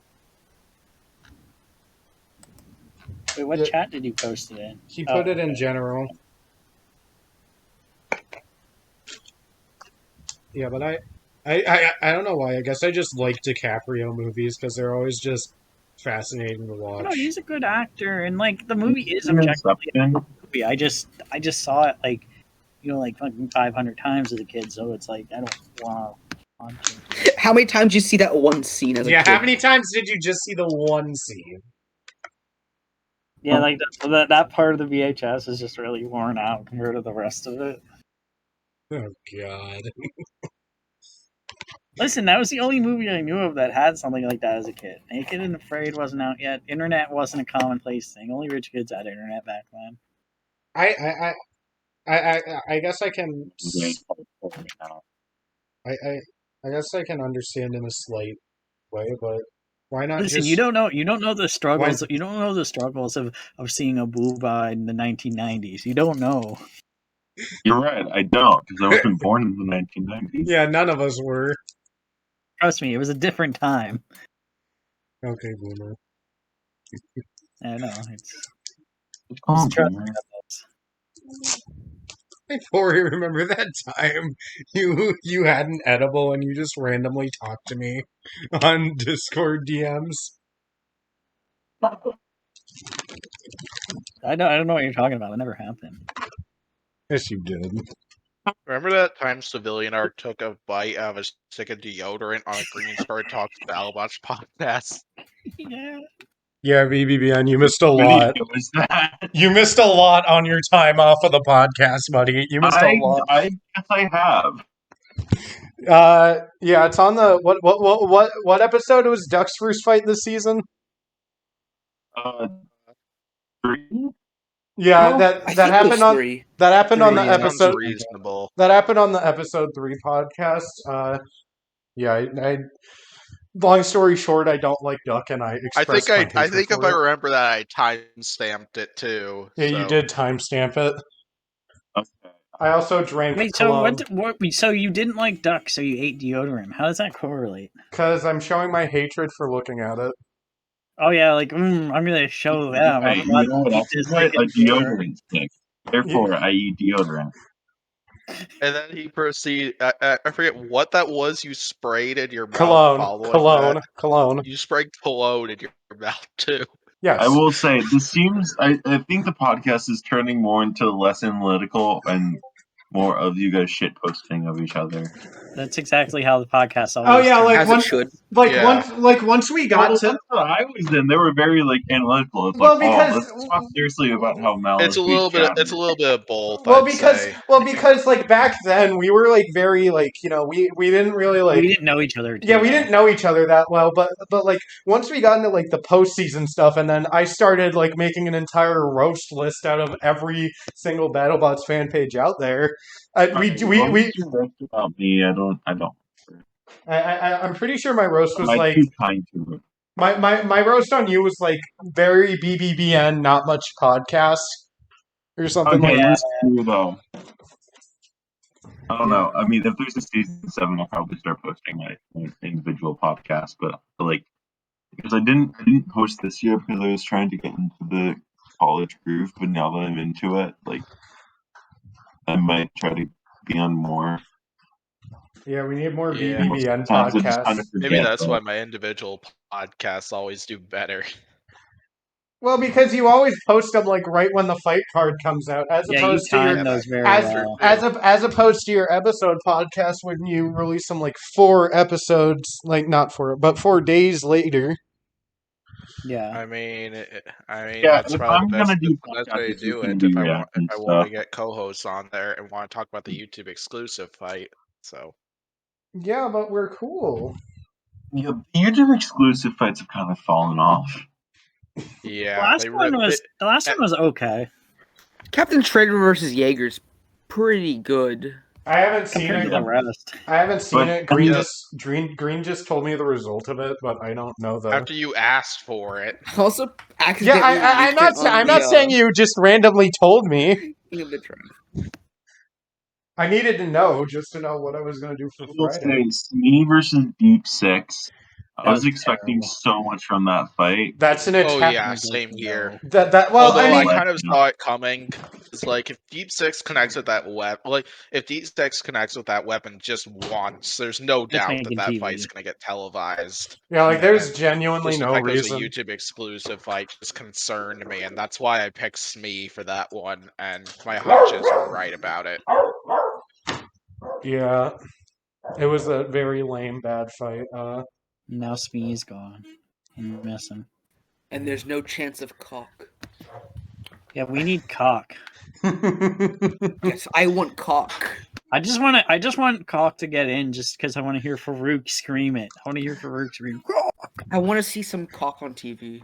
Speaker 3: what chat did you post it in?
Speaker 1: He put it in general. Yeah, but I don't know why. I guess I just like DiCaprio movies because they're always just fascinating to watch.
Speaker 3: No, he's a good actor, and like the movie is objectively a good movie. I just saw it like, like fucking 500 times as a kid, so it's like I don't want to
Speaker 4: How many times did you see that one scene as a kid?
Speaker 1: How many times did you just see the one scene?
Speaker 3: Yeah, like that part of the VHS is just really worn out compared to the rest of it.
Speaker 1: Oh God.
Speaker 3: Listen, that was the only movie I knew of that had something like that as a kid. Naked and Afraid wasn't out yet. Internet wasn't a commonplace thing. Only rich kids had internet back then.
Speaker 1: I guess I can. I guess I can understand in a slight way, but why not?
Speaker 3: Listen,
Speaker 1: just...
Speaker 3: you don't know the struggles. You don't know the struggles of seeing a booba in the 1990s. You don't know.
Speaker 5: You're right, I don't, because I wasn't born in the 1990s.
Speaker 1: Yeah, none of us were.
Speaker 3: Trust me, it was a different time.
Speaker 1: Okay, boomer.
Speaker 3: I know.
Speaker 1: Hey, Pory, remember that time you had an edible and you just randomly talked to me on Discord DMs?
Speaker 3: I don't know what you're talking about. It never happened.
Speaker 1: Yes, you did.
Speaker 2: Remember that time Civilian Art took a bite out of a stick of deodorant on a Green Star Talks Battlebots podcast?
Speaker 3: Yeah.
Speaker 1: Yeah, BBBN, you missed a lot. You missed a lot on your time off of the podcast, buddy. You missed a lot.
Speaker 5: I guess I have.
Speaker 1: Yeah, it's on the what episode was Ducks' first fight this season?
Speaker 5: 3?
Speaker 1: Yeah, that happened on
Speaker 4: 3.
Speaker 1: that happened on the
Speaker 2: Sounds
Speaker 1: episode.
Speaker 2: reasonable.
Speaker 1: That happened on the episode 3 podcast. Yeah, I long story short, I don't like duck, and I expressed my hatred
Speaker 2: I think
Speaker 1: for
Speaker 2: if I
Speaker 1: it.
Speaker 2: remember that, I time-stamped it too.
Speaker 1: Yeah,
Speaker 2: so.
Speaker 1: you did timestamp it.
Speaker 5: Okay.
Speaker 1: I also drank
Speaker 3: Wait,
Speaker 1: cologne.
Speaker 3: So you didn't like duck, so you ate deodorant. How does that correlate?
Speaker 1: Because I'm showing my hatred for looking at it.
Speaker 3: Oh yeah, like I'm gonna show them.
Speaker 5: Hey, you know what else is right? A deodorant stick. Therefore, I eat deodorant.
Speaker 2: And then he proceeded. I forget what that was. You sprayed in your mouth.
Speaker 1: Cologne.
Speaker 2: You sprayed cologne in your mouth too.
Speaker 1: Yes.
Speaker 5: I will say this seems. I think the podcast is turning more into less analytical and more of you guys shit posting of each other.
Speaker 3: That's exactly how the podcast always.
Speaker 1: Oh yeah,
Speaker 3: turns.
Speaker 1: like
Speaker 4: As
Speaker 1: once,
Speaker 4: it should.
Speaker 1: once we got to.
Speaker 5: I was in. They were very analytical. It's
Speaker 1: Well,
Speaker 5: like,
Speaker 1: because
Speaker 5: let's talk seriously about how Malice.
Speaker 2: It's a little bit. It's a little bit of both.
Speaker 1: Well,
Speaker 2: I'd
Speaker 1: because like back then we were like very like we didn't really like
Speaker 3: we didn't know each other.
Speaker 1: Yeah, we didn't know each other that well, but like once we got into like the postseason stuff, and then I started like making an entire roast list out of every single BattleBots fan page out there. We
Speaker 5: about me. I don't.
Speaker 1: I'm pretty sure my roast was like
Speaker 5: too kind to it.
Speaker 1: my roast on you was like very BBBN, not much podcast or something like that.
Speaker 5: That's true though. I don't know. I mean, if there's a season 7, I'll probably start posting my individual podcast. But like, because I didn't post this year because I was trying to get into the college groove. But now that I'm into it, like, I might try to be on more.
Speaker 1: Yeah, we need more BBBN podcasts.
Speaker 2: Maybe that's why my individual podcasts always do better.
Speaker 1: Well, because you always post them like right when the fight card comes out, as opposed to your as opposed to your episode podcast when you release them like 4 episodes, like not 4, but 4 days later.
Speaker 3: Yeah.
Speaker 2: I mean, that's probably the best way to do it if I want to get co-hosts on there and want to talk about the YouTube exclusive fight. So.
Speaker 1: Yeah, but we're cool.
Speaker 5: Yeah, the YouTube exclusive fights have kind of fallen off.
Speaker 2: Yeah,
Speaker 3: the last one was okay.
Speaker 4: Captain Trader versus Jaeger's pretty good.
Speaker 1: I haven't seen it. I haven't seen it. Green just told me the result of it, but I don't know the.
Speaker 2: After you asked for it.
Speaker 4: Also, accidentally.
Speaker 1: Yeah, I'm not saying you just randomly told me. I needed to know just to know what I was going to do for Friday.
Speaker 5: Me versus Deep Six. I was expecting so much from that fight.
Speaker 1: That's an attack.
Speaker 2: Oh yeah, same here.
Speaker 1: Although
Speaker 2: I kind of saw it coming. It's like if Deep Six connects with that weapon, just once, there's no doubt that fight's gonna get televised.
Speaker 1: Yeah, like there's genuinely no reason.
Speaker 2: The YouTube exclusive fight just concerned me, and that's why I picked Smee for that one. And my hunches were right about it.
Speaker 1: Yeah. It was a very lame, bad fight.
Speaker 3: Now Smee's gone. I miss him.
Speaker 4: And there's no chance of cock.
Speaker 3: Yeah, we need cock.
Speaker 4: Yes, I want cock.
Speaker 3: I just want cock to get in, just because I want to hear Farouk scream it. I want to hear Farouk scream. Cock!
Speaker 4: I want to see some cock on TV.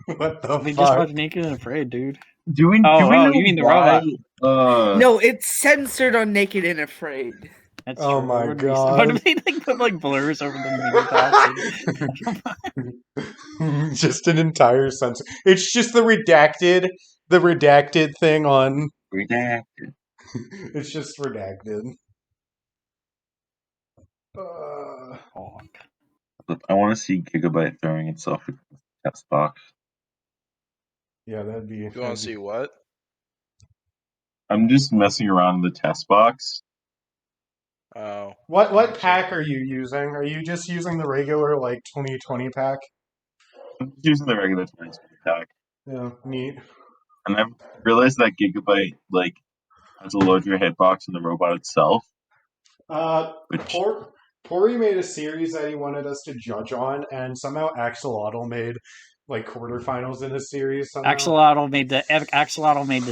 Speaker 1: What the
Speaker 3: We
Speaker 1: fuck?
Speaker 3: just watched Naked and Afraid, dude.
Speaker 5: Do we know
Speaker 3: you mean the
Speaker 5: why,
Speaker 3: robot?
Speaker 4: No, it's censored on Naked and Afraid.
Speaker 3: That's
Speaker 1: Oh
Speaker 3: true.
Speaker 1: my
Speaker 3: What
Speaker 1: God.
Speaker 3: do they put like blurs over the mini tops?
Speaker 1: Just an entire sentence. It's just the redacted thing on.
Speaker 5: redacted?
Speaker 1: It's just redacted.
Speaker 5: I want to see Gigabyte throwing itself in the test box.
Speaker 1: Yeah, that'd be.
Speaker 2: You want to see what?
Speaker 5: I'm just messing around with the test box.
Speaker 2: Oh.
Speaker 1: What pack are you using? Are you just using the regular 2020 pack?
Speaker 5: I'm just using the regular 2020 pack.
Speaker 1: Yeah, neat.
Speaker 5: And I've realized that Gigabyte has a larger hitbox than the robot itself.
Speaker 1: Pory made a series that he wanted us to judge on, and somehow Axolotl made quarterfinals in his series. Somehow.
Speaker 3: Axolotl made the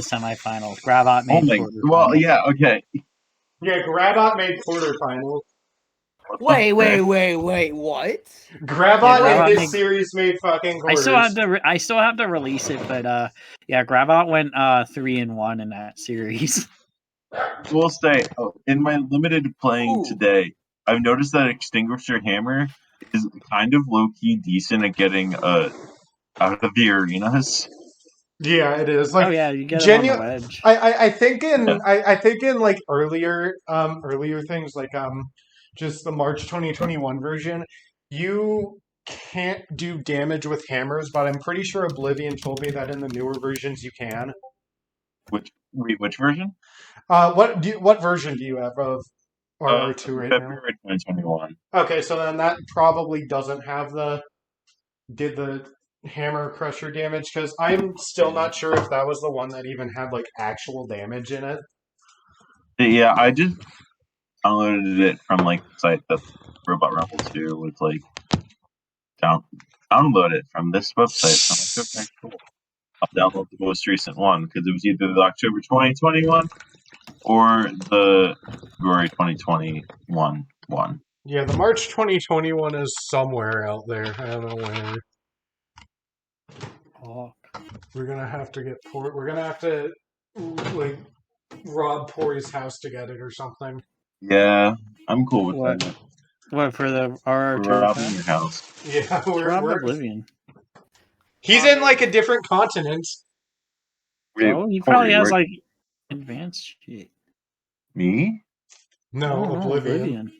Speaker 3: semifinals. Gravot made quarterfinals.
Speaker 5: Well, yeah, okay.
Speaker 1: Yeah, Grabot made quarterfinals.
Speaker 4: Wait, what?
Speaker 1: Grabot in his series made fucking quarters.
Speaker 3: I still have to release it, but yeah, Grabot went 3-1 in that series.
Speaker 5: We'll say, in my limited playing today, I've noticed that Extinguisher Hammer is kind of low-key decent at getting out of the arenas.
Speaker 1: Yeah, it is.
Speaker 3: Oh yeah, you get it on the wedge.
Speaker 1: I think in earlier things just the March 2021 version, you can't do damage with hammers, but I'm pretty sure Oblivion told me that in the newer versions you can.
Speaker 5: Which version?
Speaker 1: What version do you have of RR2 right now?
Speaker 5: February 2021.
Speaker 1: Okay, so then that probably doesn't have the hammer crusher damage, because I'm still not sure if that was the one that even had actual damage in it.
Speaker 5: Yeah, I just downloaded it from the site that Robot Rumble 2 was download it from this website. So I'm like, okay, cool. I'll download the most recent one because it was either the October 2021 or the February 2021 one.
Speaker 1: Yeah, the March 2021 is somewhere out there. I don't know where.
Speaker 3: Oh.
Speaker 1: We're gonna have to rob Pory's house to get it or something.
Speaker 5: Yeah, I'm cool with that.
Speaker 3: What for the RR2?
Speaker 5: We're robbing your house.
Speaker 1: Yeah, we're
Speaker 3: Oblivion.
Speaker 1: He's in a different continent.
Speaker 3: Oh, he probably has advanced shit.
Speaker 5: Me?
Speaker 1: No, Oblivion.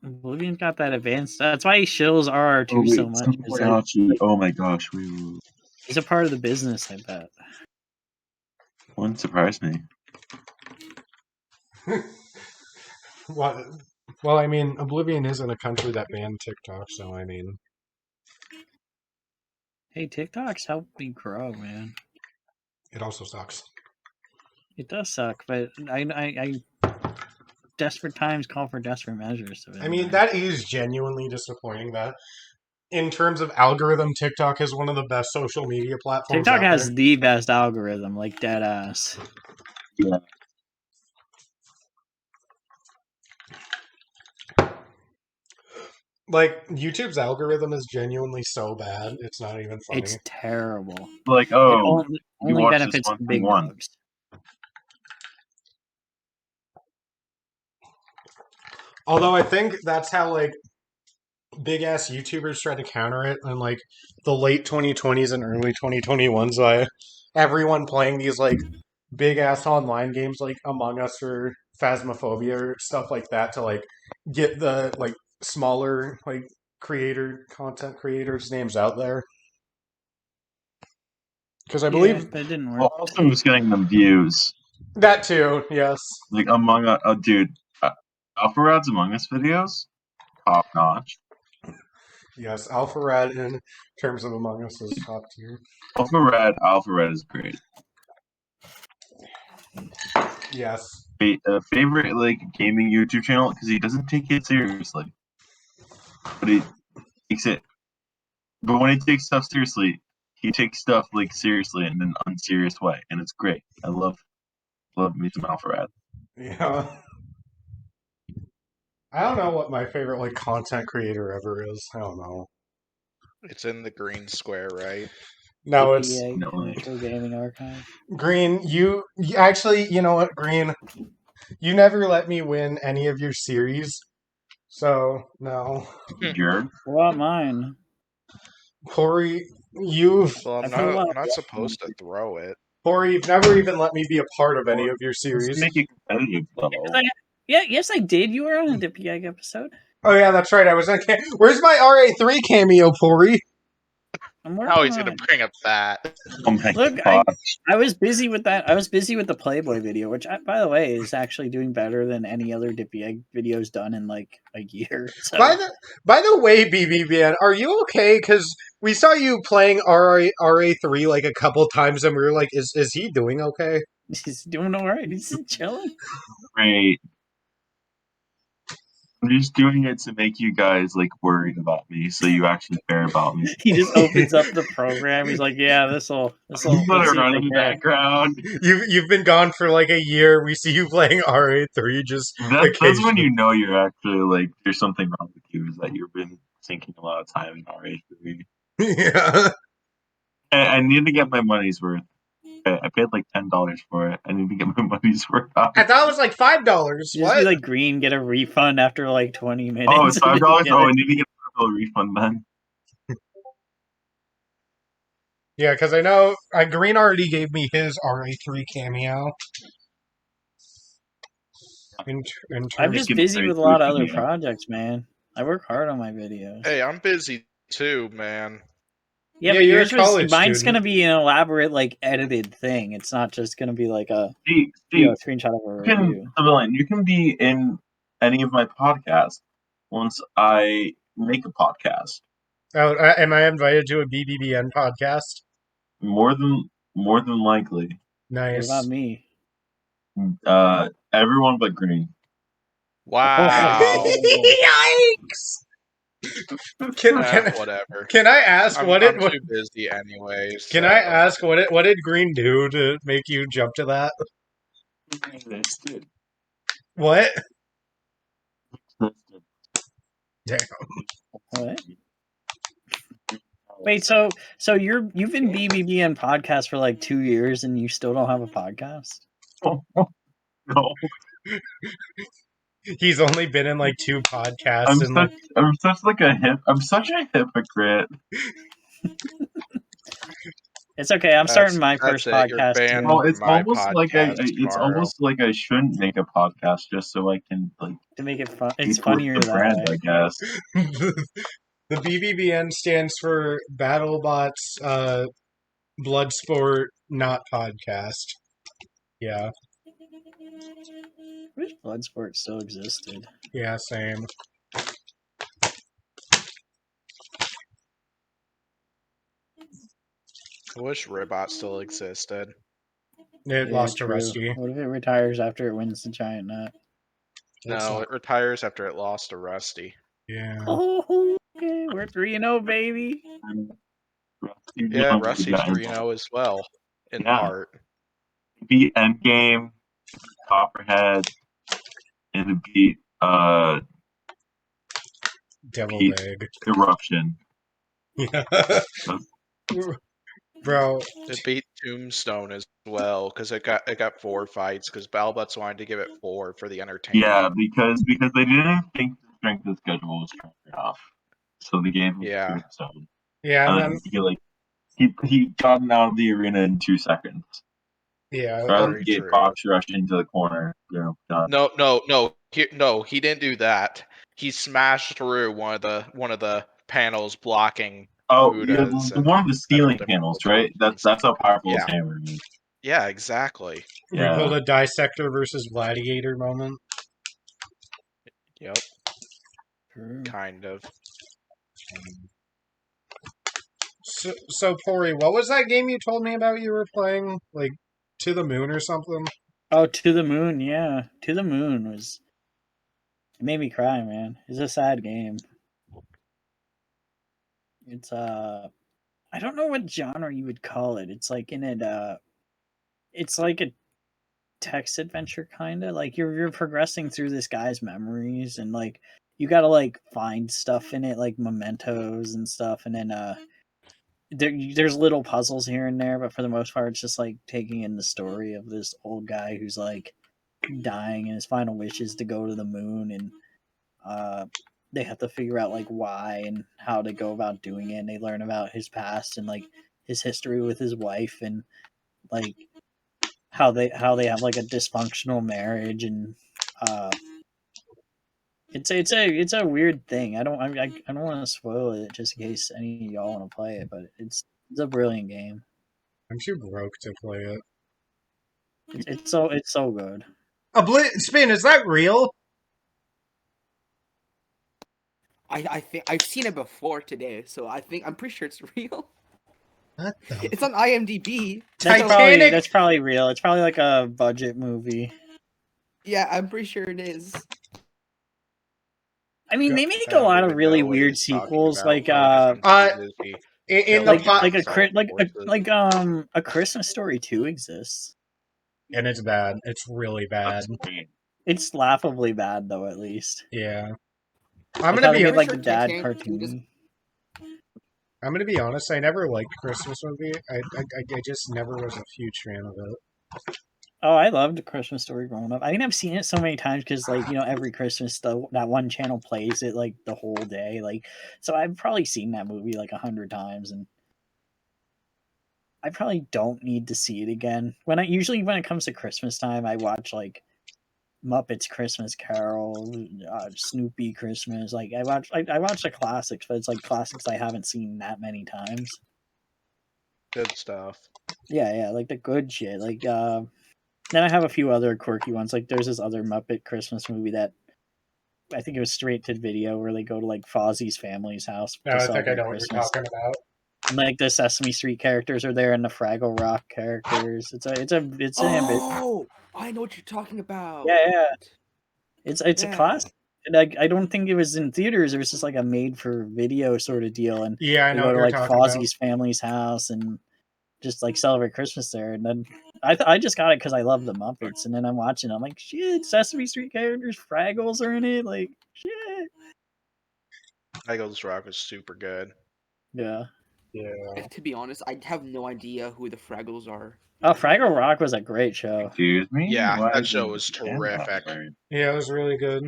Speaker 3: Oblivion's got that advanced. That's why he shills RR2 so much.
Speaker 5: Oh my gosh,
Speaker 3: he's a part of the business, I bet.
Speaker 5: Wouldn't surprise me.
Speaker 1: What? Well, I mean, Oblivion isn't a country that banned TikTok, so I mean.
Speaker 3: Hey, TikTok's helped me grow, man.
Speaker 1: It also sucks.
Speaker 3: It does suck, but I desperate times call for desperate measures.
Speaker 1: I mean, that is genuinely disappointing. That, in terms of algorithm, TikTok is one of the best social media platforms.
Speaker 3: TikTok has the best algorithm, dead ass.
Speaker 5: Yeah.
Speaker 1: YouTube's algorithm is genuinely so bad, it's not even funny.
Speaker 3: It's terrible.
Speaker 5: It
Speaker 3: only benefits big dogs.
Speaker 1: Although I think that's how big ass YouTubers try to counter it in the late 2020s and early 2021s by everyone playing these big ass online games like Among Us or Phasmophobia or stuff like that to get the smaller content creators' names out there. Because I believe
Speaker 3: that didn't work.
Speaker 5: Well, also just getting them views.
Speaker 1: That too, yes.
Speaker 5: Among Us, dude. Alpharad's Among Us videos, top notch.
Speaker 1: Yes, Alpharad in terms of Among Us is top tier.
Speaker 5: Alpharad is great.
Speaker 1: Yes.
Speaker 5: Favorite like gaming YouTube channel because he doesn't take it seriously, but he takes it. But when he takes stuff seriously, he takes stuff like seriously in an unserious way, and it's great. I love me some Alpharad.
Speaker 1: Yeah. I don't know what my favorite like content creator ever is. I don't know.
Speaker 2: It's in the green square, right?
Speaker 1: No, it's
Speaker 3: APA, Retro Gaming Archive.
Speaker 1: Green. You actually, you know what, Green? You never let me win any of your series, so no.
Speaker 5: Jerk.
Speaker 3: What about mine?
Speaker 1: Corey, you've
Speaker 2: Well,
Speaker 3: I put a lot
Speaker 2: I'm not supposed to throw it.
Speaker 1: Corey, you've never even let me be a part of any of your
Speaker 5: Let's
Speaker 1: series.
Speaker 5: make it competitive though.
Speaker 3: Yes, I did. You were on a DPEG episode.
Speaker 1: Oh yeah, that's right. I was on. Where's my RA3 cameo, Pory?
Speaker 3: I'm
Speaker 2: How
Speaker 3: working
Speaker 2: he's
Speaker 3: on
Speaker 2: gonna
Speaker 3: it.
Speaker 2: bring up that?
Speaker 5: Oh my
Speaker 3: Look,
Speaker 5: god.
Speaker 3: I was busy with that. I was busy with the Playboy video, which, by the way, is actually doing better than any other DPEG videos done in like a year. So.
Speaker 1: By the way, BBBN, are you okay? Because we saw you playing RA3 like a couple times, and we were like, "Is he doing okay?"
Speaker 3: He's doing all right. He's chilling.
Speaker 5: Great. I'm just doing it to make you guys like worried about me, so you actually care about me.
Speaker 3: He just opens up the program. He's like, "Yeah, this'll."
Speaker 5: You let it run in the background.
Speaker 1: You've been gone for like a year. We see you playing RA3 just
Speaker 5: That's when you know you're actually like there's something wrong with you. Is that you've been sinking a lot of time in RA3.
Speaker 1: Yeah.
Speaker 5: I need to get my money's worth. I paid like $10 for it. I need to get my money's worth out.
Speaker 1: I thought it was like $5.
Speaker 3: Just
Speaker 1: What?
Speaker 3: be like Green, get a refund after like 20 minutes.
Speaker 5: Oh, it's $5. Oh, I need to get a refund then.
Speaker 1: Yeah, because I know Green already gave me his RA3 cameo.
Speaker 3: I'm just busy with a lot of other projects, man. I work hard on my videos.
Speaker 2: Hey, I'm busy too, man.
Speaker 3: Yeah,
Speaker 1: Yeah,
Speaker 3: but
Speaker 1: you're
Speaker 3: yours
Speaker 1: a college
Speaker 3: mine's
Speaker 1: student.
Speaker 3: gonna be an elaborate, like, edited thing. It's not just gonna be like a
Speaker 5: Steve,
Speaker 3: screenshot of a review.
Speaker 5: You can be in any of my podcasts once I make a podcast.
Speaker 1: Oh, am I invited to a BBBN podcast?
Speaker 5: More than likely.
Speaker 1: Nice.
Speaker 3: What about me?
Speaker 5: Everyone but Green.
Speaker 2: Wow.
Speaker 1: Yikes!
Speaker 2: Whatever.
Speaker 1: Can I ask
Speaker 2: I'm too busy anyways.
Speaker 1: Can I ask what did Green do to make you jump to that? What? Damn.
Speaker 3: What? Wait, so you've been BBBN podcast for like 2 years and you still don't have a podcast?
Speaker 5: No.
Speaker 1: He's only been in like 2 podcasts.
Speaker 5: I'm such a hypocrite.
Speaker 3: It's okay. I'm starting my first podcast.
Speaker 5: Well, it's almost like I shouldn't make a podcast just so I can like
Speaker 3: to make it fun. It's funnier that
Speaker 5: brand,
Speaker 3: way.
Speaker 5: I guess.
Speaker 1: The BBBN stands for Battlebots, Bloodsport, not podcast. Yeah.
Speaker 3: I wish Bloodsport still existed.
Speaker 1: Yeah, same.
Speaker 2: I wish Ribot still existed.
Speaker 1: It lost to Rusty.
Speaker 3: What if it retires after it wins the giant nut?
Speaker 2: No, it retires after it lost to Rusty.
Speaker 1: Yeah.
Speaker 3: Oh, okay. We're 3-0, baby.
Speaker 2: Yeah, Rusty's 3-0 as well, in part.
Speaker 5: Beat Endgame, Copperhead, and it beat
Speaker 1: Deviled Egg.
Speaker 5: Eruption.
Speaker 1: Yeah. Bro.
Speaker 2: It beat Tombstone as well, because it got 4 fights, because Battlebots wanted to give it 4 for the entertainment.
Speaker 5: Yeah, because they didn't think the strength of schedule was strong enough. So the game was Tombstone.
Speaker 1: Yeah,
Speaker 5: and then he got him out of the arena in 2 seconds.
Speaker 1: Yeah,
Speaker 5: rather than get box rushed into the corner. Done.
Speaker 2: No, he didn't do that. He smashed through one of the panels blocking.
Speaker 5: One of the ceiling panels, right? That's how powerful his hammer is.
Speaker 2: Yeah, exactly.
Speaker 1: We pulled a Dissector versus Gladiator moment.
Speaker 2: Yep. Kind of.
Speaker 1: So Pory, what was that game you told me about you were playing? Like, To the Moon or something?
Speaker 3: Oh, To the Moon, yeah. To the Moon was... It made me cry, man. It's a sad game. It's, I don't know what genre you would call it. It's like in it, it's like a text adventure kind of. Like you're progressing through this guy's memories and like you got to like find stuff in it like mementos and stuff and then there's little puzzles here and there, but for the most part it's just like taking in the story of this old guy who's like dying and his final wish is to go to the moon and they have to figure out like why and how to go about doing it and they learn about his past and like his history with his wife and like how they have like a dysfunctional marriage and it's a weird thing. I don't want to spoil it just in case any of y'all want to play it, but it's a brilliant game.
Speaker 1: I'm too broke to play it.
Speaker 3: It's so good.
Speaker 1: Spin, is that real?
Speaker 4: I think I've seen it before today, so I'm pretty sure it's real.
Speaker 1: What the?
Speaker 4: It's on IMDb.
Speaker 1: Titanic.
Speaker 3: That's probably real. It's probably like a budget movie.
Speaker 4: Yeah, I'm pretty sure it is.
Speaker 3: I mean, they make a lot of really weird sequels, like
Speaker 1: in the
Speaker 3: A Christmas Story 2 exists,
Speaker 1: and it's bad. It's really bad.
Speaker 3: It's laughably bad though, at least.
Speaker 1: Yeah,
Speaker 3: I'm gonna be like the dad cartoon.
Speaker 1: I'm gonna be honest. I never liked Christmas movie. I just never was a huge fan of it.
Speaker 3: Oh, I loved A Christmas Story growing up. I think I've seen it so many times because, like, you know, every Christmas that one channel plays it like the whole day. Like, so I've probably seen that movie like 100 times, and I probably don't need to see it again. When it comes to Christmas time, I watch like Muppets Christmas Carol, Snoopy Christmas. Like I watch the classics, but it's like classics I haven't seen that many times.
Speaker 2: Good stuff.
Speaker 3: Yeah, like the good shit. Like then I have a few other quirky ones. Like there's this other Muppet Christmas movie that I think it was straight to video where they go to like Fozzie's family's house.
Speaker 1: No, I think I know Christmas. What you're talking about.
Speaker 3: And, like the Sesame Street characters are there, and the Fraggle Rock characters. It's
Speaker 4: Oh, I know what you're talking about.
Speaker 3: Yeah. It's a classic. And I don't think it was in theaters. It was just like a made for video sort of deal. And
Speaker 1: yeah, I know.
Speaker 3: They go to like Fozzie's family's house and just like celebrate Christmas there. And then I just got it because I love the Muppets. And then I'm watching. I'm like, shit, Sesame Street characters, Fraggles are in it. Like shit.
Speaker 2: Fraggles Rock was super good.
Speaker 3: Yeah.
Speaker 4: Yeah. To be honest, I have no idea who the Fraggles are.
Speaker 3: Oh, Fraggle Rock was a great show.
Speaker 5: Excuse me?
Speaker 2: Yeah, that show was terrific.
Speaker 1: Yeah, it was really good.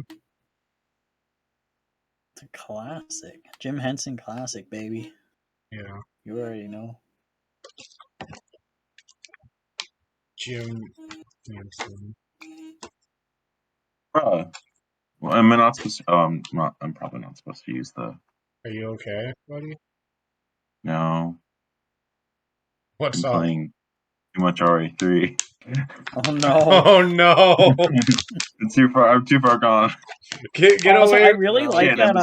Speaker 3: It's a classic. Jim Henson classic, baby.
Speaker 1: Yeah.
Speaker 3: You already know.
Speaker 1: Jim Henson.
Speaker 5: Well, am I not supposed to, I'm probably not supposed to use the...
Speaker 1: Are you okay, buddy?
Speaker 5: No.
Speaker 1: What's
Speaker 5: I'm
Speaker 1: up?
Speaker 5: playing too much RE3.
Speaker 3: Oh no!
Speaker 1: Oh no!
Speaker 5: It's too far. I'm too far gone.
Speaker 1: Get
Speaker 3: also,
Speaker 1: away!
Speaker 3: I really like that.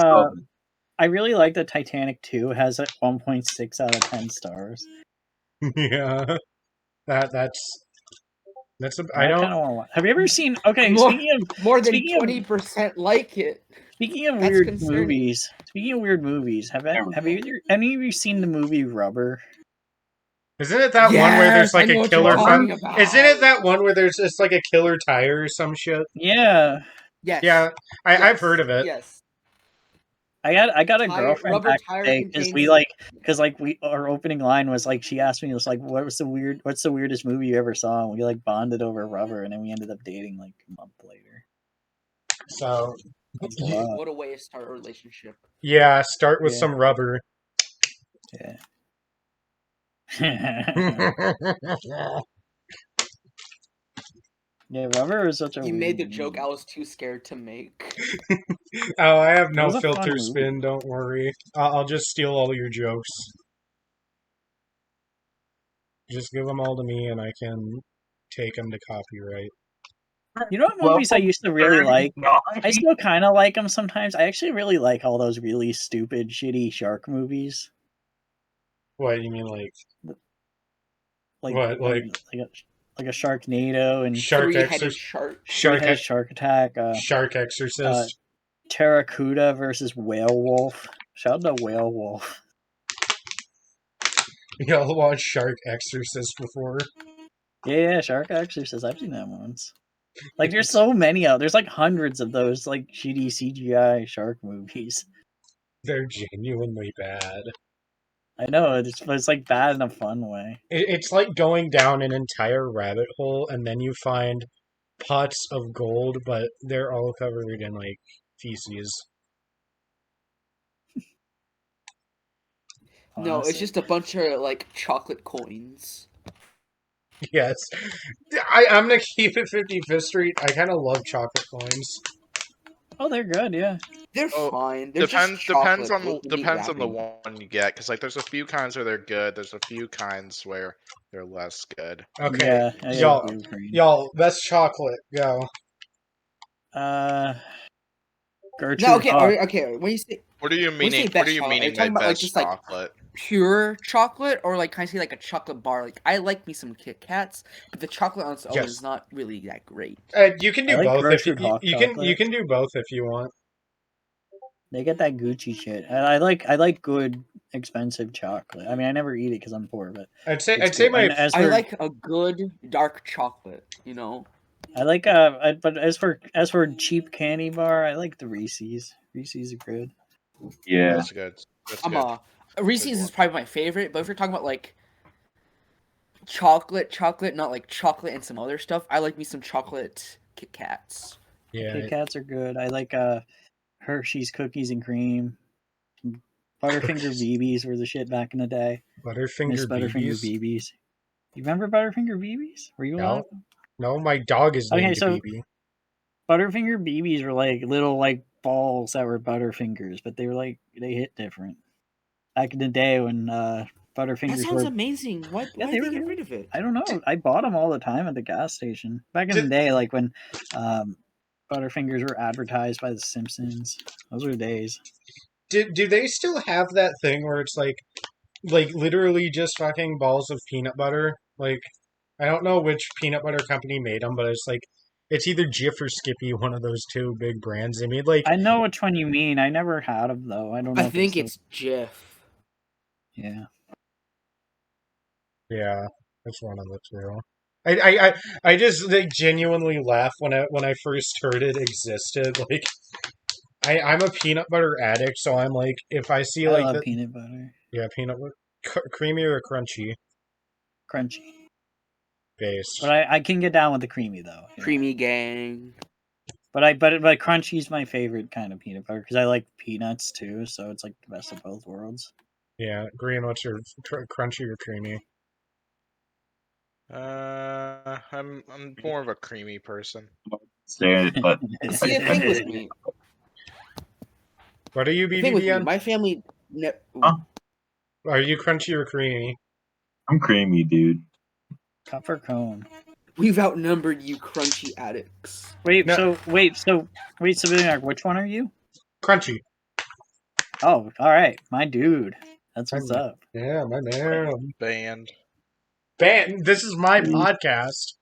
Speaker 3: I really like that Titanic 2 has a 1.6 out of 10 stars.
Speaker 1: Yeah, that's. I don't.
Speaker 3: Have you ever seen? Okay, speaking of
Speaker 4: more than 20% like it.
Speaker 3: Speaking of weird movies, have any of you seen the movie Rubber?
Speaker 1: Isn't it that one where there's like a killer? Isn't it that one where there's just like a killer tire or some shit?
Speaker 3: Yeah.
Speaker 4: Yes.
Speaker 1: Yeah, I've heard of it.
Speaker 4: Yes.
Speaker 3: I got a girlfriend back today because our opening line was like she asked me, it was like what's the weirdest movie you ever saw, and we like bonded over Rubber, and then we ended up dating like a month later.
Speaker 1: So
Speaker 4: what a way to start a relationship.
Speaker 1: Yeah, start with some rubber.
Speaker 3: Yeah. Yeah, Rubber is such a.
Speaker 4: You made the joke I was too scared to make.
Speaker 1: Oh, I have no filter, Spin. Don't worry. I'll just steal all your jokes. Just give them all to me, and I can take them to copyright.
Speaker 3: You know what movies I used to really like? I still kind of like them sometimes. I actually really like all those really stupid, shitty shark movies.
Speaker 1: What you mean, like
Speaker 3: like a Sharknado and
Speaker 4: Three-headed shark.
Speaker 3: Three-headed shark attack.
Speaker 1: Shark Exorcist.
Speaker 3: Terracuda versus Whale Wolf. Shout out to Whale Wolf.
Speaker 1: Y'all watched Shark Exorcist before?
Speaker 3: Yeah, Shark Exorcist. I've seen that once. Like, there's so many out. There's like hundreds of those like shitty CGI shark movies.
Speaker 1: They're genuinely bad.
Speaker 3: I know, it's like bad in a fun way.
Speaker 1: It's like going down an entire rabbit hole and then you find pots of gold, but they're all covered in like feces.
Speaker 4: No, it's just a bunch of like chocolate coins.
Speaker 1: Yes. I'm gonna keep it 55th Street. I kind of love chocolate coins.
Speaker 3: Oh, they're good, yeah.
Speaker 4: They're fine. They're
Speaker 2: depends
Speaker 4: just
Speaker 2: depends on
Speaker 4: chocolate
Speaker 2: the
Speaker 4: with
Speaker 2: depends on the
Speaker 4: wrapping.
Speaker 2: one you get, because like there's a few kinds where they're good. There's a few kinds where they're less good.
Speaker 1: Okay,
Speaker 3: Yeah, I
Speaker 1: y'all,
Speaker 3: agree with Green.
Speaker 1: y'all, best chocolate, go.
Speaker 3: Gertrude
Speaker 4: No, okay,
Speaker 3: Hawk.
Speaker 4: okay. When you say
Speaker 2: What are you
Speaker 4: when you say
Speaker 2: meaning?
Speaker 4: best
Speaker 2: What are you
Speaker 4: chocolate, are you
Speaker 2: meaning by
Speaker 4: talking about, like,
Speaker 2: best
Speaker 4: just, like,
Speaker 2: chocolate?
Speaker 4: pure chocolate, or like kind of say like a chocolate bar? Like I like me some Kit Kats, but the chocolate on its own
Speaker 1: Yes.
Speaker 4: is not really that great.
Speaker 1: You can do
Speaker 3: I like
Speaker 1: both if you,
Speaker 3: Gertrude Hawk
Speaker 1: you can. You
Speaker 3: chocolate.
Speaker 1: can do both if you want.
Speaker 3: They get that Gucci shit. And I like good expensive chocolate. I mean, I never eat it because I'm poor, but
Speaker 1: I'd say
Speaker 3: it's
Speaker 1: my
Speaker 3: good. And as
Speaker 4: I
Speaker 3: for,
Speaker 4: like a good dark chocolate. You know,
Speaker 3: I like but as for cheap candy bar, I like the Reese's. Reese's are good.
Speaker 5: Yeah.
Speaker 2: That's good. That's
Speaker 4: I'm
Speaker 2: good.
Speaker 4: Reese's is probably my favorite. But if you're talking about like chocolate, not like chocolate and some other stuff, I like me some chocolate Kit Kats.
Speaker 1: Yeah,
Speaker 3: Kit Kats are good. I like Hershey's cookies and cream. Butterfinger BBs were the shit back in the day. Miss
Speaker 1: Butterfinger
Speaker 3: Butterfinger
Speaker 1: BBs.
Speaker 3: BBs. You remember Butterfinger BBs? Were you alive?
Speaker 1: No, my dog is
Speaker 3: Okay,
Speaker 1: named
Speaker 3: so
Speaker 1: BB.
Speaker 3: Butterfinger BBs were like little like balls that were Butterfingers, but they were like they hit different. Back in the day when
Speaker 4: That
Speaker 3: Butterfingers
Speaker 4: sounds
Speaker 3: were
Speaker 4: amazing. Why
Speaker 3: yeah,
Speaker 4: did
Speaker 3: they
Speaker 4: they
Speaker 3: were
Speaker 4: get
Speaker 3: good.
Speaker 4: rid of it?
Speaker 3: I don't know. I bought them all the time at the gas station. Back in the day, like when Butterfingers were advertised by The Simpsons. Those were days.
Speaker 1: Do they still have that thing where it's like literally just fucking balls of peanut butter? Like, I don't know which peanut butter company made them, but it's like it's either Jif or Skippy, one of those two big brands. They made like
Speaker 3: I know which one you mean. I never had them though. I don't know.
Speaker 4: I
Speaker 3: if
Speaker 4: think
Speaker 3: still...
Speaker 4: it's Jif.
Speaker 3: Yeah.
Speaker 1: Yeah, that's one of the two. I just like genuinely laugh when I first heard it existed. Like I'm a peanut butter addict, so I'm like if I see
Speaker 3: I
Speaker 1: like
Speaker 3: love peanut butter.
Speaker 1: Yeah, peanut butter, creamy or crunchy
Speaker 3: Crunchy.
Speaker 1: base.
Speaker 3: But I can get down with the creamy though. Yeah.
Speaker 4: Creamy gang.
Speaker 3: But crunchy's my favorite kind of peanut butter because I like peanuts too, so it's like the best of both worlds.
Speaker 1: Yeah, Green, what's your crunchy or creamy?
Speaker 2: I'm more of a creamy person.
Speaker 5: Say it, but
Speaker 4: See, the thing with me.
Speaker 1: What are you,
Speaker 4: The thing with me,
Speaker 1: BBBN?
Speaker 4: my family.
Speaker 5: Huh?
Speaker 1: Are you crunchy or creamy?
Speaker 5: I'm creamy, dude.
Speaker 3: Cup or cone?
Speaker 4: We've outnumbered you, crunchy addicts.
Speaker 3: Wait,
Speaker 1: No.
Speaker 3: so which one are you?
Speaker 1: Crunchy.
Speaker 3: Oh, all right, my dude. That's what's
Speaker 1: I'm-
Speaker 3: up.
Speaker 1: Yeah, my man.
Speaker 2: Band.
Speaker 1: This is my podcast.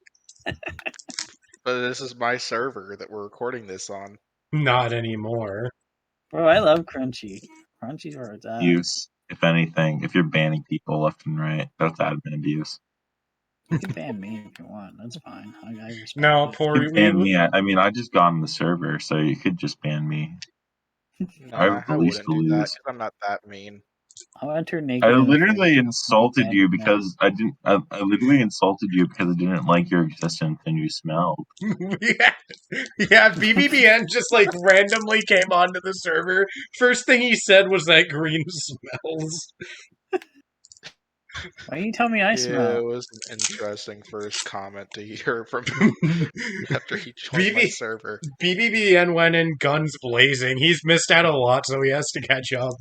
Speaker 2: But this is my server that we're recording this on.
Speaker 1: Not anymore.
Speaker 3: Bro, I love crunchy. Crunchy's where it's at.
Speaker 5: Abuse, if anything. If you're banning people left and right, that's admin abuse.
Speaker 3: You can ban me if you want. That's fine. I respect
Speaker 1: No,
Speaker 3: it.
Speaker 1: Pory.
Speaker 5: You can ban me. I mean, I just got on the server, so you could just ban me. I have the
Speaker 2: I
Speaker 5: least
Speaker 2: wouldn't
Speaker 5: to
Speaker 2: do that
Speaker 5: lose.
Speaker 2: because I'm not that mean.
Speaker 3: I'll enter naked.
Speaker 5: I
Speaker 3: in the
Speaker 5: literally
Speaker 3: face.
Speaker 5: insulted
Speaker 3: Okay,
Speaker 5: you
Speaker 3: yeah.
Speaker 5: because I didn't. I literally insulted you because I didn't like your existence and you smelled.
Speaker 1: yeah, BBBN just like randomly came onto the server. First thing he said was that Green smells.
Speaker 3: Why do you tell me I
Speaker 2: Yeah,
Speaker 3: smell?
Speaker 2: it was an interesting first comment to hear from him after he joined my server.
Speaker 1: BBBN went in guns blazing. He's missed out a lot, so he has to catch up.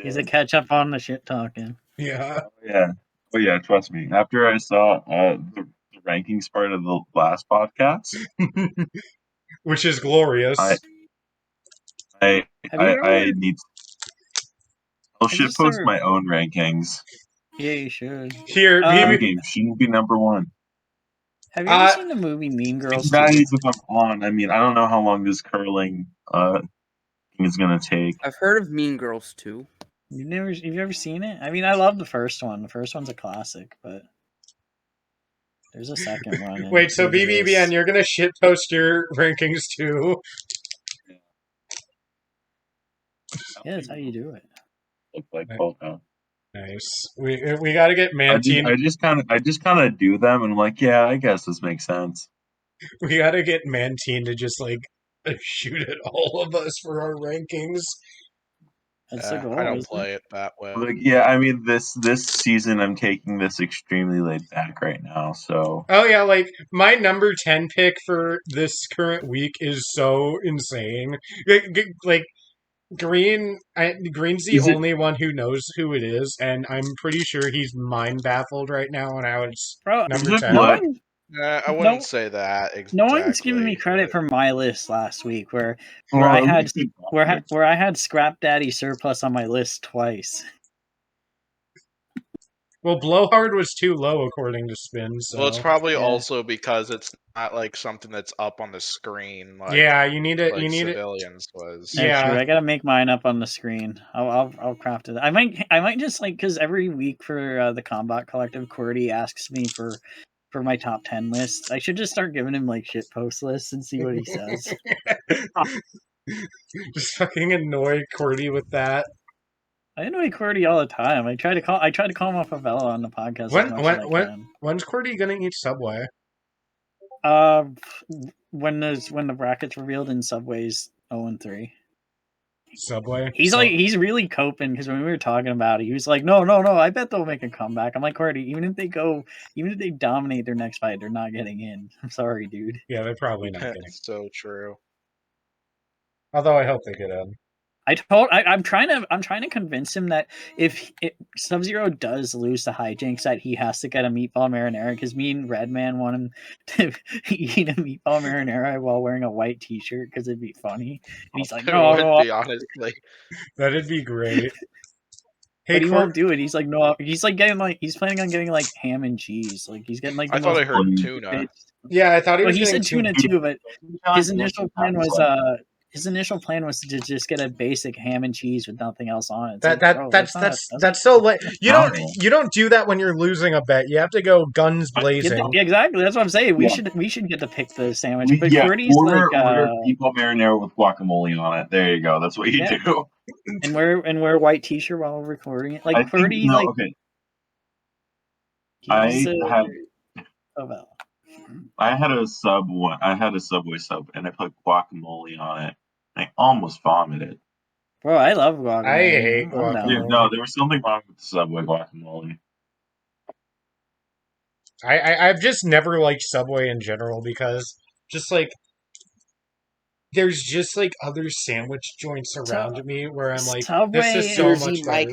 Speaker 3: He's a catch up on the shit talking.
Speaker 1: Yeah.
Speaker 5: Oh yeah. Trust me. After I saw the rankings part of the last podcast,
Speaker 1: Which is glorious.
Speaker 5: I
Speaker 3: Have you ever?
Speaker 5: need. I'll
Speaker 3: I
Speaker 5: shit
Speaker 3: just
Speaker 5: post
Speaker 3: never-
Speaker 5: my own rankings.
Speaker 3: Yeah, you should.
Speaker 1: Here,
Speaker 5: Endgame shouldn't be number one.
Speaker 3: Have you ever seen the movie Mean Girls 2?
Speaker 5: If I'm on. I mean, I don't know how long this curling thing is gonna take.
Speaker 4: I've heard of Mean Girls 2.
Speaker 3: You've ever seen it? I mean, I love the first one. The first one's a classic, but there's a second one.
Speaker 1: Wait, so BBBN, you're gonna shitpost your rankings too?
Speaker 3: Yeah, that's how you do it.
Speaker 5: Look like Polka.
Speaker 1: Nice. We got to get Mantine.
Speaker 5: I just kind of do them, and I'm like, yeah, I guess this makes sense.
Speaker 1: We got to get Mantine to just like shoot at all of us for our rankings.
Speaker 3: That's the goal.
Speaker 2: I don't play it that way.
Speaker 5: Like, yeah, I mean this season I'm taking this extremely laid back right now. So.
Speaker 1: Oh yeah, like my number 10 pick for this current week is so insane. Like. Green's the only one who knows who it is, and I'm pretty sure he's mind baffled right now on how it's number 10.
Speaker 2: I wouldn't say that exactly.
Speaker 3: No one's giving me credit for my list last week, where I had Scrap Daddy Surplus on my list twice.
Speaker 1: Well, Blowhard was too low according to Spin. So.
Speaker 2: Well, it's probably also because it's not like something that's up on the screen. Like,
Speaker 1: yeah, you need it.
Speaker 2: Like
Speaker 1: you need
Speaker 2: Civilians
Speaker 1: it.
Speaker 2: Was.
Speaker 3: Yeah, true. I gotta make mine up on the screen. I'll craft it. I might just like because every week for the Combat Collective, Qwerty asks me for my top 10 list. I should just start giving him like shit post lists and see what he says.
Speaker 1: Just fucking annoy Qwerty with that.
Speaker 3: I annoy Qwerty all the time. I try to call him a favela on the podcast.
Speaker 1: When's Qwerty gonna eat Subway?
Speaker 3: When the brackets revealed in Subway's 0-3.
Speaker 1: Subway.
Speaker 3: He's really coping because when we were talking about it, he was like, no, I bet they'll make a comeback. I'm like, Qwerty, even if they dominate their next fight, they're not getting in. I'm sorry, dude.
Speaker 1: Yeah, they're probably not getting.
Speaker 2: So true.
Speaker 1: Although I hope they get in.
Speaker 3: I'm trying to convince him that if Sub-Zero does lose to Hijinks, that he has to get a meatball marinara because me and Redman want him to eat a meatball marinara while wearing a white T-shirt because it'd be funny. And he's like, no,
Speaker 2: honestly,
Speaker 1: that'd be great.
Speaker 3: Hey, but he won't do it. He's like, no. He's like he's planning on getting like ham and cheese. Like he's getting like.
Speaker 2: I thought I heard tuna.
Speaker 1: Yeah, I thought he was.
Speaker 3: He said tuna too, but his initial plan was to just get a basic ham and cheese with nothing else on it.
Speaker 1: That's so late. You don't do that when you're losing a bet. You have to go guns blazing.
Speaker 3: Yeah, exactly. That's what I'm saying. We should get to pick the sandwich. But Qwerty's
Speaker 5: order meatball marinara with guacamole on it. There you go. That's what you do.
Speaker 3: And wear a white T-shirt while we're recording it. Like Qwerty,
Speaker 5: okay. I had a Subway sub, and I put guacamole on it. I almost vomited.
Speaker 3: Bro, I love guacamole.
Speaker 1: I hate guacamole.
Speaker 5: Dude, no, there was something wrong with the Subway guacamole.
Speaker 1: I've just never liked Subway in general because just like there's just like other sandwich joints around me where I'm like, Subway, this is so much better.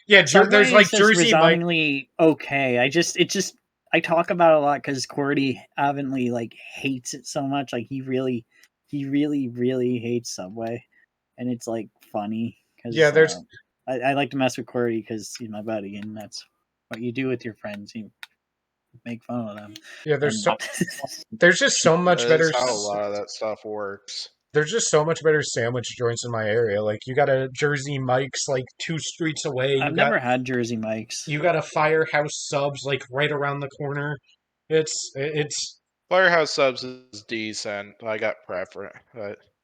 Speaker 1: Yeah, there's like Jersey Mike.
Speaker 3: Okay, I talk about it a lot because Qwerty avently like hates it so much. Like he really hates Subway, and it's like funny because I like to mess with Qwerty because he's my buddy, and that's what you do with your friends. You make fun of them.
Speaker 1: Yeah, there's just so much better.
Speaker 2: How a lot of that stuff works.
Speaker 1: There's just so much better sandwich joints in my area. Like you got a Jersey Mike's like 2 streets away.
Speaker 3: I've never had Jersey Mike's.
Speaker 1: You got a Firehouse Subs like right around the corner. It's
Speaker 2: Firehouse Subs is decent. I got preference.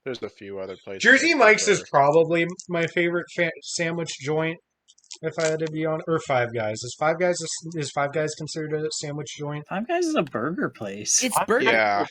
Speaker 2: There's a few other places.
Speaker 1: Jersey Mike's is probably my favorite sandwich joint. If I had to be on, or Five Guys. Is Five Guys considered a sandwich joint?
Speaker 3: Five Guys is a burger place.
Speaker 4: It's burger.
Speaker 2: Yeah.